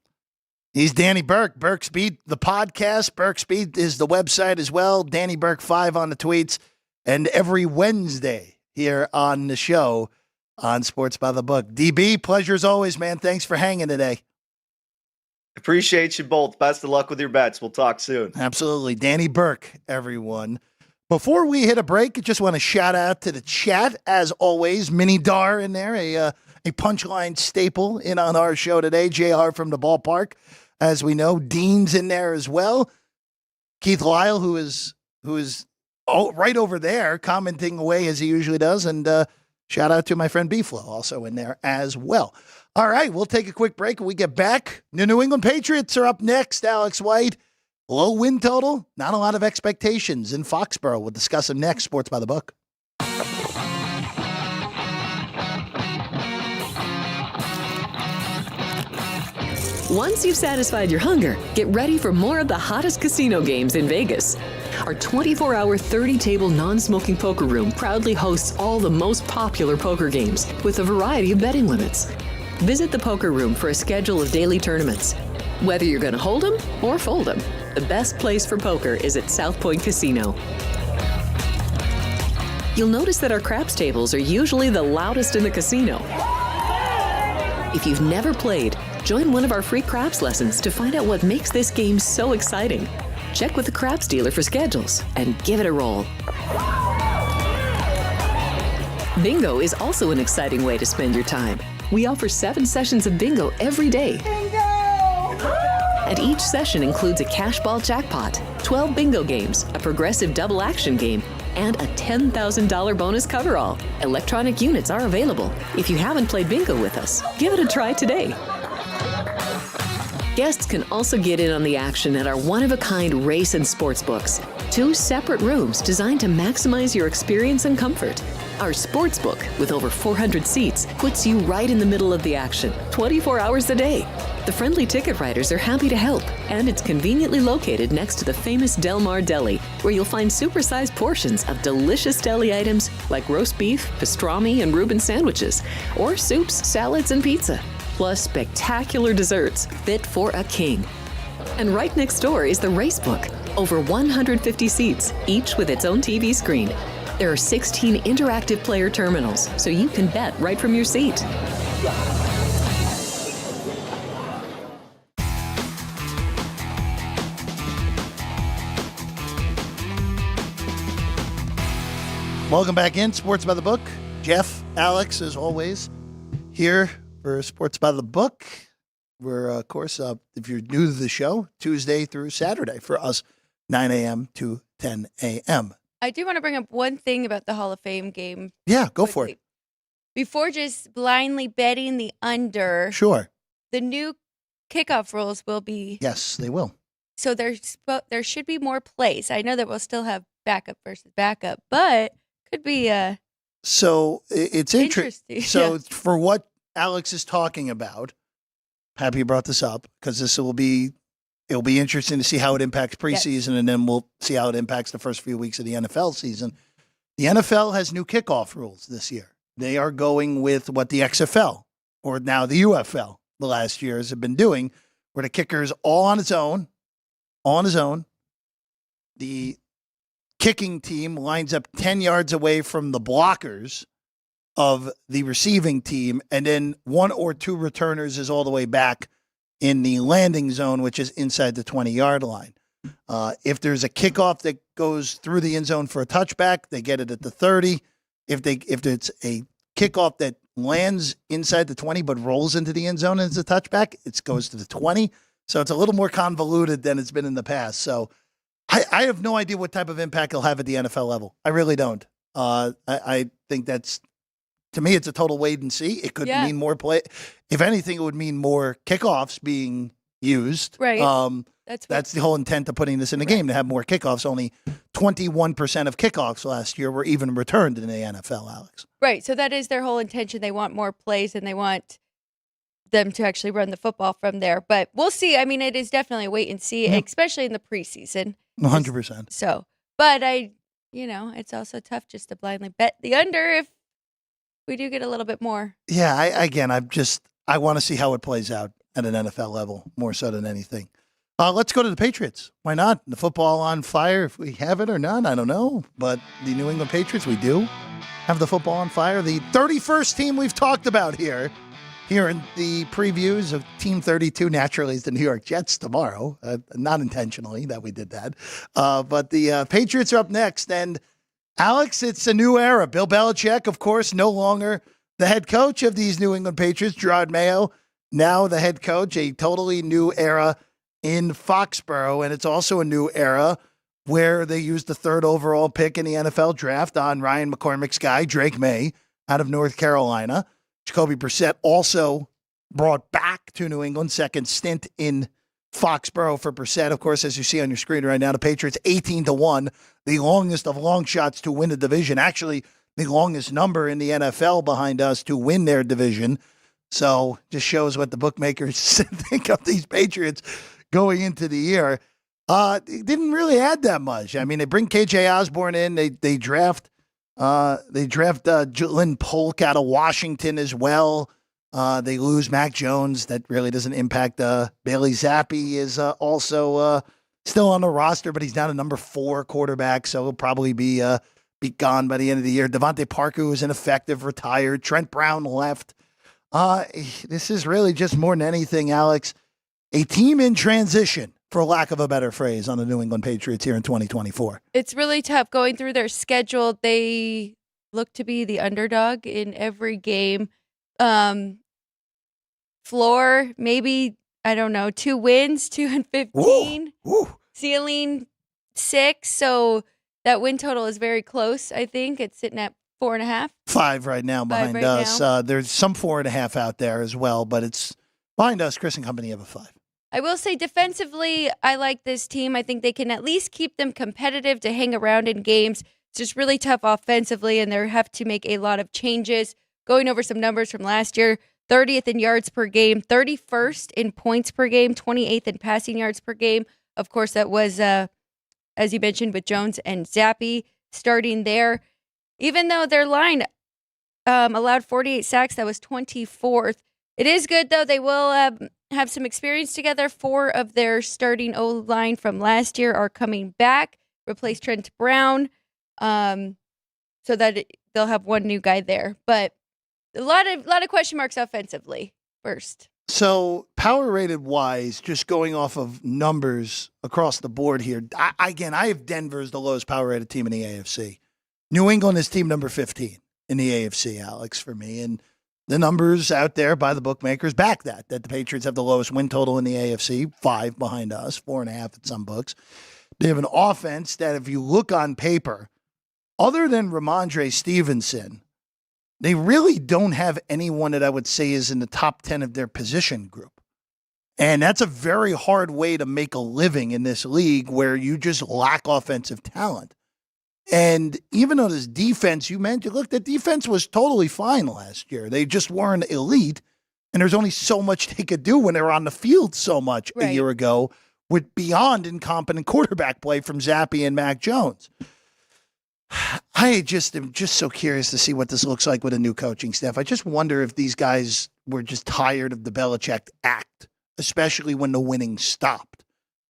S2: He's Danny Burke. Burke's Beat, the podcast. Burke's Beat is the website as well. Danny Burke 5 on the tweets. And every Wednesday here on the show on Sports by the Book. DB, pleasure as always, man. Thanks for hanging today.
S5: Appreciate you both. Best of luck with your bets. We'll talk soon.
S2: Absolutely. Danny Burke, everyone. Before we hit a break, I just want to shout out to the chat. As always, Mini Dar in there, a punchline staple in on our show today. JR from the ballpark. As we know, Dean's in there as well. Keith Lyle, who is right over there, commenting away as he usually does. And shout out to my friend B-Flow, also in there as well. All right, we'll take a quick break. When we get back, the New England Patriots are up next. Alex White, low win total, not a lot of expectations in Foxborough. We'll discuss them next. Sports by the Book.
S4: Once you've satisfied your hunger, get ready for more of the hottest casino games in Vegas. Our 24-hour, 30-table non-smoking poker room proudly hosts all the most popular poker games with a variety of betting limits. Visit the poker room for a schedule of daily tournaments. Whether you're going to hold 'em or fold 'em, the best place for poker is at South Point Casino. You'll notice that our craps tables are usually the loudest in the casino. If you've never played, join one of our free craps lessons to find out what makes this game so exciting. Check with the craps dealer for schedules and give it a roll. Bingo is also an exciting way to spend your time. We offer 7 sessions of bingo every day. Bingo! And each session includes a cash ball jackpot, 12 bingo games, a progressive double action game, and a $10,000 bonus coverall. Electronic units are available. If you haven't played bingo with us, give it a try today. Guests can also get in on the action at our one-of-a-kind race and sports books. 2 separate rooms designed to maximize your experience and comfort. Our sports book, with over 400 seats, puts you right in the middle of the action, 24 hours a day. The friendly ticket writers are happy to help, and it's conveniently located next to the famous Del Mar Deli, where you'll find supersized portions of delicious deli items like roast beef, pastrami, and Reuben sandwiches, or soups, salads, and pizza. Plus spectacular desserts fit for a king. And right next door is the race book. Over 150 seats, each with its own TV screen. There are 16 interactive player terminals, so you can bet right from your seat.
S2: Welcome back in Sports by the Book. Jeff, Alex, as always, here for Sports by the Book. We're, of course, if you're new to the show, Tuesday through Saturday for us, 9 a.m. to 10 a.m.
S3: I do want to bring up one thing about the Hall of Fame game.
S2: Yeah, go for it.
S3: Before just blindly betting the under,
S2: Sure.
S3: the new kickoff rules will be.
S2: Yes, they will.
S3: So there should be more plays. I know that we'll still have backup versus backup, but could be
S2: So it's interesting. So
S3: Yeah.
S2: for what Alex is talking about, happy you brought this up because it'll be interesting to see how it impacts preseason, and then we'll see how it impacts the first few weeks of the NFL season. The NFL has new kickoff rules this year. They are going with what the XFL, or now the UFL, the last years have been doing, where the kicker is all on his own. The kicking team lines up 10 yards away from the blockers of the receiving team, and then 1 or 2 returners is all the way back in the landing zone, which is inside the 20-yard line. If there's a kickoff that goes through the end zone for a touchback, they get it at the 30. If it's a kickoff that lands inside the 20 but rolls into the end zone and it's a touchback, it goes to the 20. So it's a little more convoluted than it's been in the past. So I have no idea what type of impact it'll have at the NFL level. I really don't. I think that's, to me, it's a total wait and see. It could mean more play. If anything, it would mean more kickoffs being used.
S3: Right.
S2: That's the whole intent of putting this in the game, to have more kickoffs. Only 21% of kickoffs last year were even returned in the NFL, Alex.
S3: Right. So that is their whole intention. They want more plays and they want them to actually run the football from there. But we'll see. I mean, it is definitely a wait and see, especially in the preseason.
S2: 100%.
S3: So, but it's also tough just to blindly bet the under if we do get a little bit more.
S2: Yeah, I want to see how it plays out. at an NFL level, more so than anything. Let's go to the Patriots. Why not? The football on fire, if we have it or not, I don't know. But the New England Patriots, we do have the football on fire. The 31st team we've talked about here in the previews of Team 32, naturally, is the New York Jets tomorrow. Not intentionally that we did that. But the Patriots are up next. And, Alex, it's a new era. Bill Belichick, of course, no longer the head coach of these New England Patriots. Gerard Mayo, now the head coach. A totally new era in Foxborough. And it's also a new era where they used the 3rd overall pick in the NFL draft on Ryan McCormick's guy, Drake May, out of North Carolina. Jacoby Brissett also brought back to New England, second stint in Foxborough for Brissett. Of course, as you see on your screen right now, the Patriots 18-1, the longest of long shots to win the division. Actually, the longest number in the NFL behind us to win their division. So just shows what the bookmakers think of these Patriots going into the year. It didn't really add that much. I mean, they bring KJ Osborne in. They draft Lynn Polk out of Washington as well. They lose Mac Jones. That really doesn't impact. Bailey Zappi is also still on the roster, but he's down to number 4 quarterback, so he'll probably be gone by the end of the year. Devontae Parker, who was ineffective, retired. Trent Brown left. This is really just more than anything, Alex, a team in transition, for lack of a better phrase, on the New England Patriots here in 2024.
S3: It's really tough going through their schedule. They look to be the underdog in every game. Floor, maybe, I don't know, 2 wins, 2-15.
S2: Woo.
S3: Ceiling 6. So that win total is very close, I think. It's sitting at 4.5.
S2: 5 right now behind us. There's some 4.5 out there as well, but it's behind us. Chris and company have a 5.
S3: I will say defensively, I like this team. I think they can at least keep them competitive to hang around in games. It's just really tough offensively, and they have to make a lot of changes. Going over some numbers from last year, 30th in yards per game, 31st in points per game, 28th in passing yards per game. Of course, that was, as you mentioned, with Jones and Zappi starting there. Even though their line allowed 48 sacks, that was 24th. It is good, though. They will have some experience together. 4 of their starting O-line from last year are coming back, replace Trent Brown, so that they'll have 1 new guy there. But a lot of question marks offensively first.
S2: So power rated wise, just going off of numbers across the board here, I have Denver as the lowest power rated team in the AFC. New England is team number 15 in the AFC, Alex, for me. And the numbers out there by the bookmakers back that the Patriots have the lowest win total in the AFC, 5 behind us, 4.5 at some books. They have an offense that, if you look on paper, other than Ramondre Stevenson, they really don't have anyone that I would say is in the top 10 of their position group. And that's a very hard way to make a living in this league where you just lack offensive talent. And even though this defense, you mentioned, look, the defense was totally fine last year. They just weren't elite. And there's only so much they could do when they were on the field so much a year ago with beyond incompetent quarterback play from Zappi and Mac Jones. I am just so curious to see what this looks like with a new coaching staff. I just wonder if these guys were just tired of the Belichick act, especially when the winning stopped.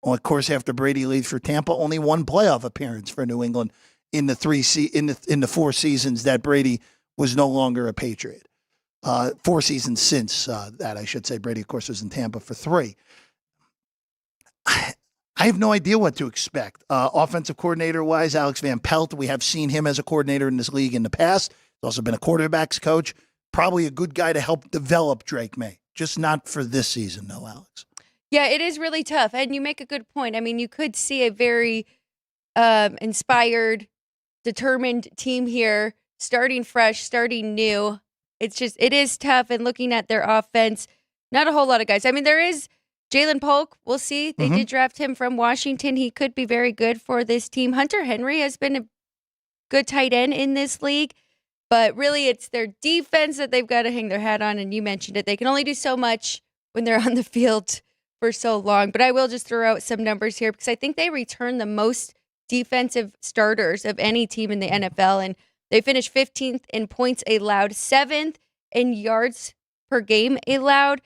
S2: Well, of course, after Brady leaves for Tampa, only 1 playoff appearance for New England in the 4 seasons that Brady was no longer a Patriot. 4 seasons since that, I should say. Brady, of course, was in Tampa for 3. I have no idea what to expect. Offensive coordinator-wise, Alex Van Pelt, we have seen him as a coordinator in this league in the past. He's also been a quarterback's coach. Probably a good guy to help develop Drake May. Just not for this season, though, Alex.
S3: Yeah, it is really tough. And you make a good point. I mean, you could see a very inspired, determined team here, starting fresh, starting new. It is tough. And looking at their offense, not a whole lot of guys. I mean, there is Jalen Polk, we'll see. They did draft him from Washington. He could be very good for this team. Hunter Henry has been a good tight end in this league, but really it's their defense that they've got to hang their hat on, and you mentioned it. They can only do so much when they're on the field for so long. But I will just throw out some numbers here because I think they return the most defensive starters of any team in the NFL, and they finished 15th in points allowed, 7th in yards per game allowed.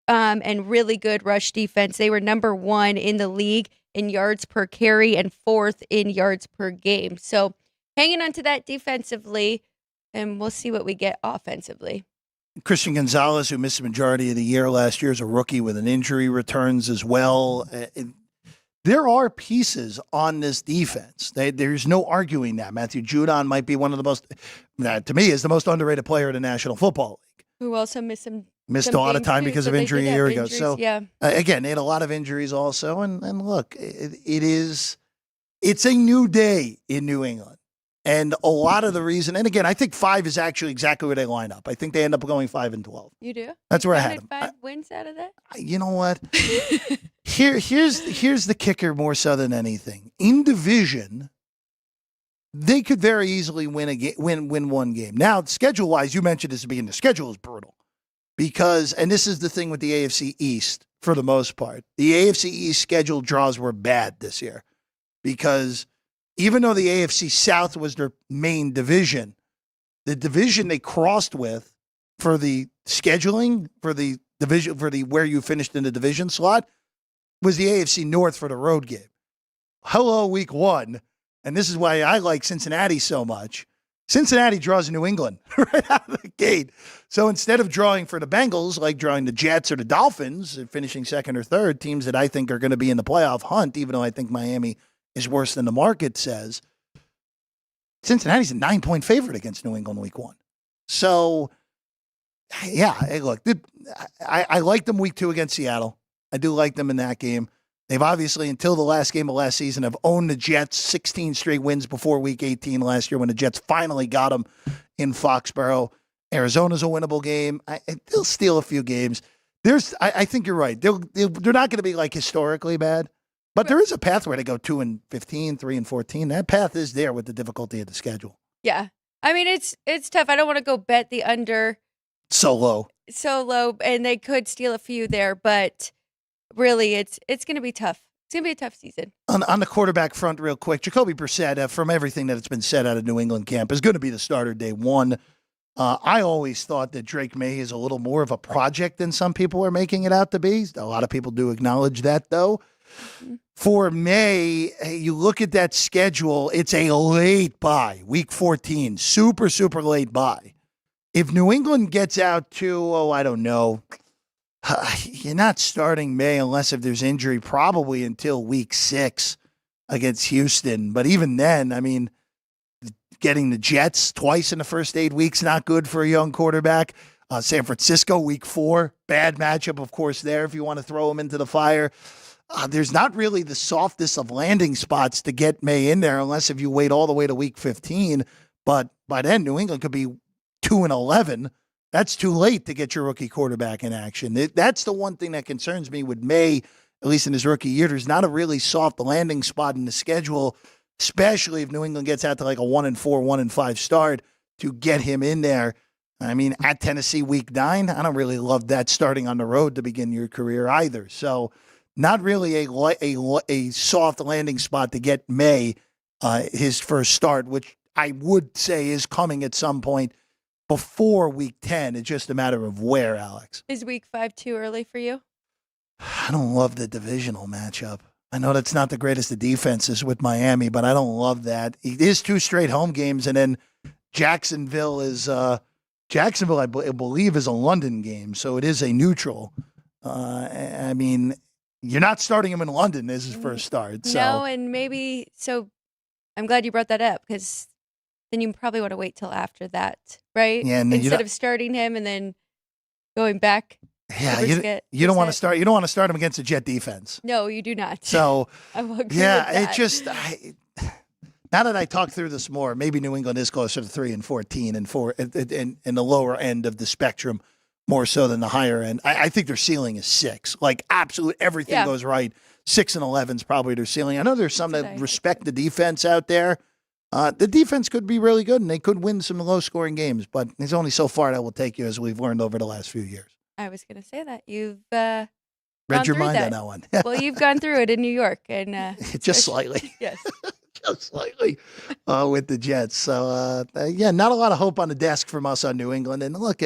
S3: and really good rush defense. They were number 1 in the league in yards per carry and 4th in yards per game. So hanging on to that defensively, and we'll see what we get offensively.
S2: Christian Gonzalez, who missed the majority of the year last year, is a rookie with an injury, returns as well. There are pieces on this defense. There's no arguing that. Matthew Judon might be one of the most, to me, is the most underrated player in the National Football League.
S3: Who also missed
S2: a lot of time because of injury a year ago. So
S3: yeah.
S2: Again, they had a lot of injuries also. And look, it's a new day in New England. And a lot of the reason, and again, I think 5 is actually exactly where they line up. I think they end up going 5-12.
S3: You do?
S2: That's where I had them.
S3: 5 wins out of that?
S2: You know what? Here's the kicker more so than anything. In division, they could very easily win one game. Now, schedule-wise, you mentioned this at the beginning. The schedule is brutal because, and this is the thing with the AFC East for the most part. The AFC East schedule draws were bad this year because even though the AFC South was their main division, the division they crossed with for the scheduling, for the division, where you finished in the division slot, was the AFC North for the road game. Hello, week 1. And this is why I like Cincinnati so much. Cincinnati draws New England right out of the gate. So instead of drawing for the Bengals, like drawing the Jets or the Dolphins, and finishing 2nd or 3rd, teams that I think are going to be in the playoff hunt, even though I think Miami is worse than the market says, Cincinnati's a 9-point favorite against New England week 1. So, yeah, hey, look, I like them week 2 against Seattle. I do like them in that game. They've obviously, until the last game of last season, have owned the Jets 16 straight wins before week 18 last year when the Jets finally got them in Foxborough. Arizona's a winnable game. They'll steal a few games. I think you're right. They're not going to be like historically bad. But there is a path where they go 2-15, 3-14. That path is there with the difficulty of the schedule.
S3: Yeah. I mean, it's tough. I don't want to go bet the under
S2: so low,
S3: and they could steal a few there, but really it's going to be tough. It's going to be a tough season.
S2: On the quarterback front, real quick, Jacoby Brissett, from everything that has been said out of New England camp, is going to be the starter day 1. I always thought that Drake May is a little more of a project than some people are making it out to be. A lot of people do acknowledge that, though. For May, you look at that schedule, it's a late bye, week 14, super, super late bye. If New England gets out to, I don't know, you're not starting May unless if there's injury, probably until week 6 against Houston. But even then, I mean, getting the Jets twice in the first 8 weeks, not good for a young quarterback. San Francisco, week 4, bad matchup, of course, there if you want to throw them into the fire. There's not really the softest of landing spots to get May in there unless if you wait all the way to week 15. But by then, New England could be 2-11. That's too late to get your rookie quarterback in action. That's the one thing that concerns me with May, at least in his rookie year. There's not a really soft landing spot in the schedule, especially if New England gets out to like a 1-4, 1-5 start to get him in there. I mean, at Tennessee week 9, I don't really love that starting on the road to begin your career either. So not really a soft landing spot to get May his first start, which I would say is coming at some point before week 10. It's just a matter of where, Alex.
S3: Is week 5 too early for you?
S2: I don't love the divisional matchup. I know that's not the greatest of defenses with Miami, but I don't love that. It is 2 straight home games, and then Jacksonville, I believe, is a London game, so it is a neutral. I mean, you're not starting him in London as his first start. So.
S3: No, and maybe, so I'm glad you brought that up because then you probably want to wait till after that, right?
S2: Yeah, and
S3: instead of starting him and then going back.
S2: Yeah, you don't want to start. You don't want to start him against a Jet defense.
S3: No, you do not.
S2: So
S3: I will agree with that.
S2: It just. Now that I talk through this more, maybe New England is closer to 3-14 and 4 in the lower end of the spectrum, more so than the higher end. I think their ceiling is 6. Like absolute everything goes right. 6-11 is probably their ceiling. I know there's some that respect the defense out there. The defense could be really good and they could win some low-scoring games, but there's only so far that will take you, as we've learned over the last few years.
S3: I was going to say that you've
S2: read your mind on that one.
S3: Well, you've gone through it in New York, and
S2: just slightly.
S3: Yes.
S2: Just slightly with the Jets. So, not a lot of hope on the desk from us on New England. And look,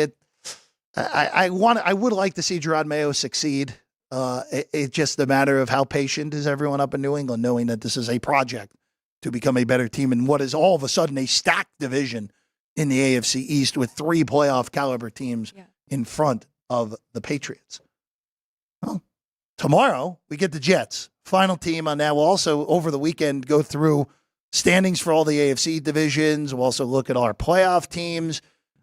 S2: I would like to see Gerard Mayo succeed. It's just a matter of how patient is everyone up in New England, knowing that this is a project to become a better team in what is all of a sudden a stacked division in the AFC East with 3 playoff caliber teams in front of the Patriots. Well, tomorrow we get the Jets. Final team on that. We'll also, over the weekend, go through standings for all the AFC divisions. We'll also look at our playoff teams.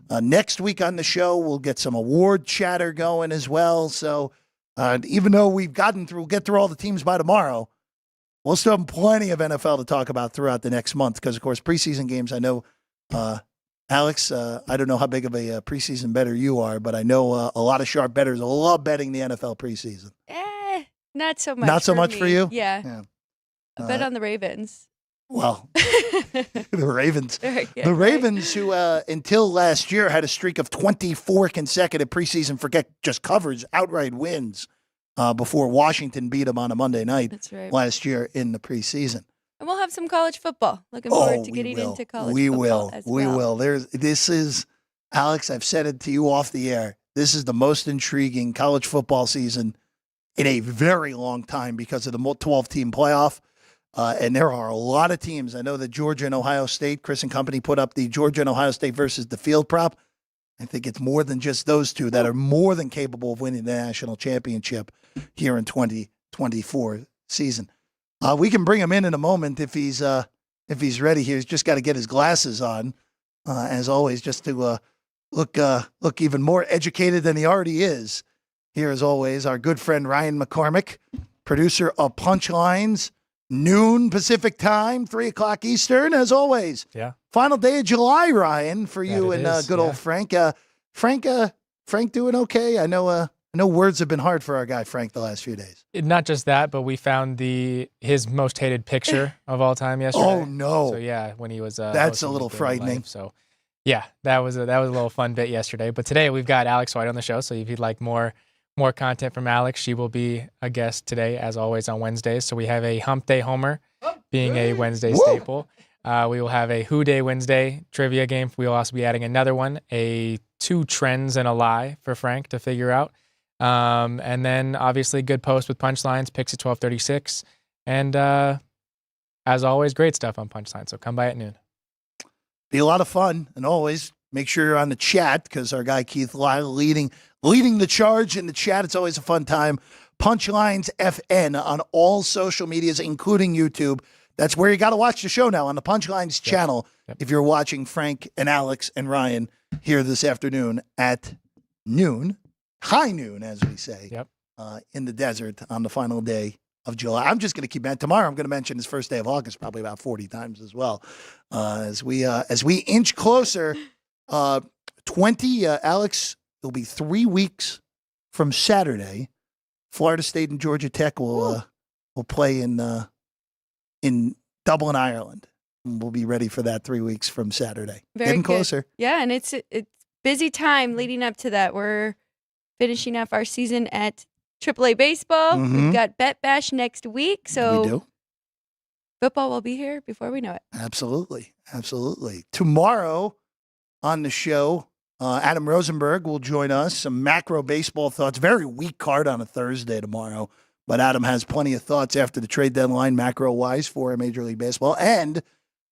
S2: Next week on the show, we'll get some award chatter going as well. So even though we'll get through all the teams by tomorrow, we'll still have plenty of NFL to talk about throughout the next month because, of course, preseason games, I know, Alex, I don't know how big of a preseason bettor you are, but I know a lot of sharp bettors love betting the NFL preseason.
S3: Not so much.
S2: Not so much
S3: me.
S2: for you?
S3: Yeah. I bet on the Ravens.
S2: Well, the Ravens. The Ravens, who until last year had a streak of 24 consecutive preseason, forget just coverage, outright wins before Washington beat them on a Monday night last year in the preseason.
S3: And we'll have some college football. Looking forward to getting into college football as well.
S2: We will. This is, Alex, I've said it to you off the air. This is the most intriguing college football season in a very long time because of the 12-team playoff. And there are a lot of teams. I know that Georgia and Ohio State, Chris and company put up the Georgia and Ohio State versus the field prop. I think it's more than just those two that are more than capable of winning the national championship here in 2024 season. We can bring him in a moment if he's ready here. He's just got to get his glasses on, as always, just to look even more educated than he already is. Here, as always, our good friend Ryan McCormick, producer of Punchlines, noon Pacific time, 3 o'clock Eastern, as always.
S6: Yeah.
S2: Final day of July, Ryan, for you and good old Frank. Frank doing okay? I know words have been hard for our guy Frank the last few days.
S6: Not just that, but we found his most hated picture of all time yesterday.
S2: Oh no!
S6: So yeah, when he was
S2: that's a little frightening.
S6: Life, so yeah, that was a little fun bit yesterday. But today we've got Alex White on the show. So if you'd like more content from Alex, she will be a guest today, as always, on Wednesdays. So we have a Hump Day Homer, being a Wednesday staple. We will have a Who Day Wednesday trivia game. We will also be adding another one, a 2 trends and a lie for Frank to figure out. And then obviously good post with Punchlines, picks at 12:36. And as always, great stuff on Punchlines. So come by at noon.
S2: Be a lot of fun. And always make sure you're on the chat because our guy Keith Lyle leading the charge in the chat. It's always a fun time. Punchlines FN on all social medias, including YouTube. That's where you got to watch the show now, on the Punchlines channel. Yep. If you're watching Frank and Alex and Ryan here this afternoon at noon, high noon, as we say, in the desert on the final day of July. I'm just going to keep that. Tomorrow I'm going to mention his first day of August probably about 40 times as well. As we inch closer, 20, Alex, it'll be 3 weeks from Saturday. Florida State and Georgia Tech will play in Dublin, Ireland. And we'll be ready for that 3 weeks from Saturday. Getting closer.
S3: Yeah, and it's busy time leading up to that. We're finishing up our season at AAA baseball.
S2: Mm-hmm.
S3: We've got Bet Bash next week, so
S2: we do.
S3: Football will be here before we know it.
S2: Absolutely. Tomorrow on the show, Adam Rosenberg will join us. Some macro baseball thoughts. Very weak card on a Thursday tomorrow, but Adam has plenty of thoughts after the trade deadline, macro-wise, for Major League Baseball. And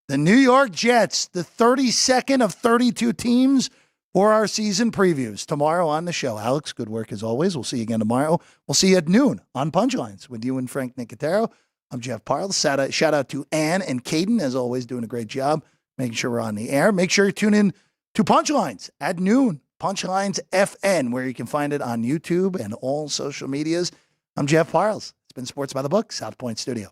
S2: the New York Jets, the 32nd of 32 teams for our season previews. Tomorrow on the show. Alex, good work as always. We'll see you again tomorrow. We'll see you at noon on Punchlines with you and Frank Nicotero. I'm Jeff Parles. Shout out to Ann and Caden, as always, doing a great job making sure we're on the air. Make sure you tune in to Punchlines at noon. Punchlines FN, where you can find it on YouTube and all social medias. I'm Jeff Parles. It's been Sports by the Book, South Point Studio.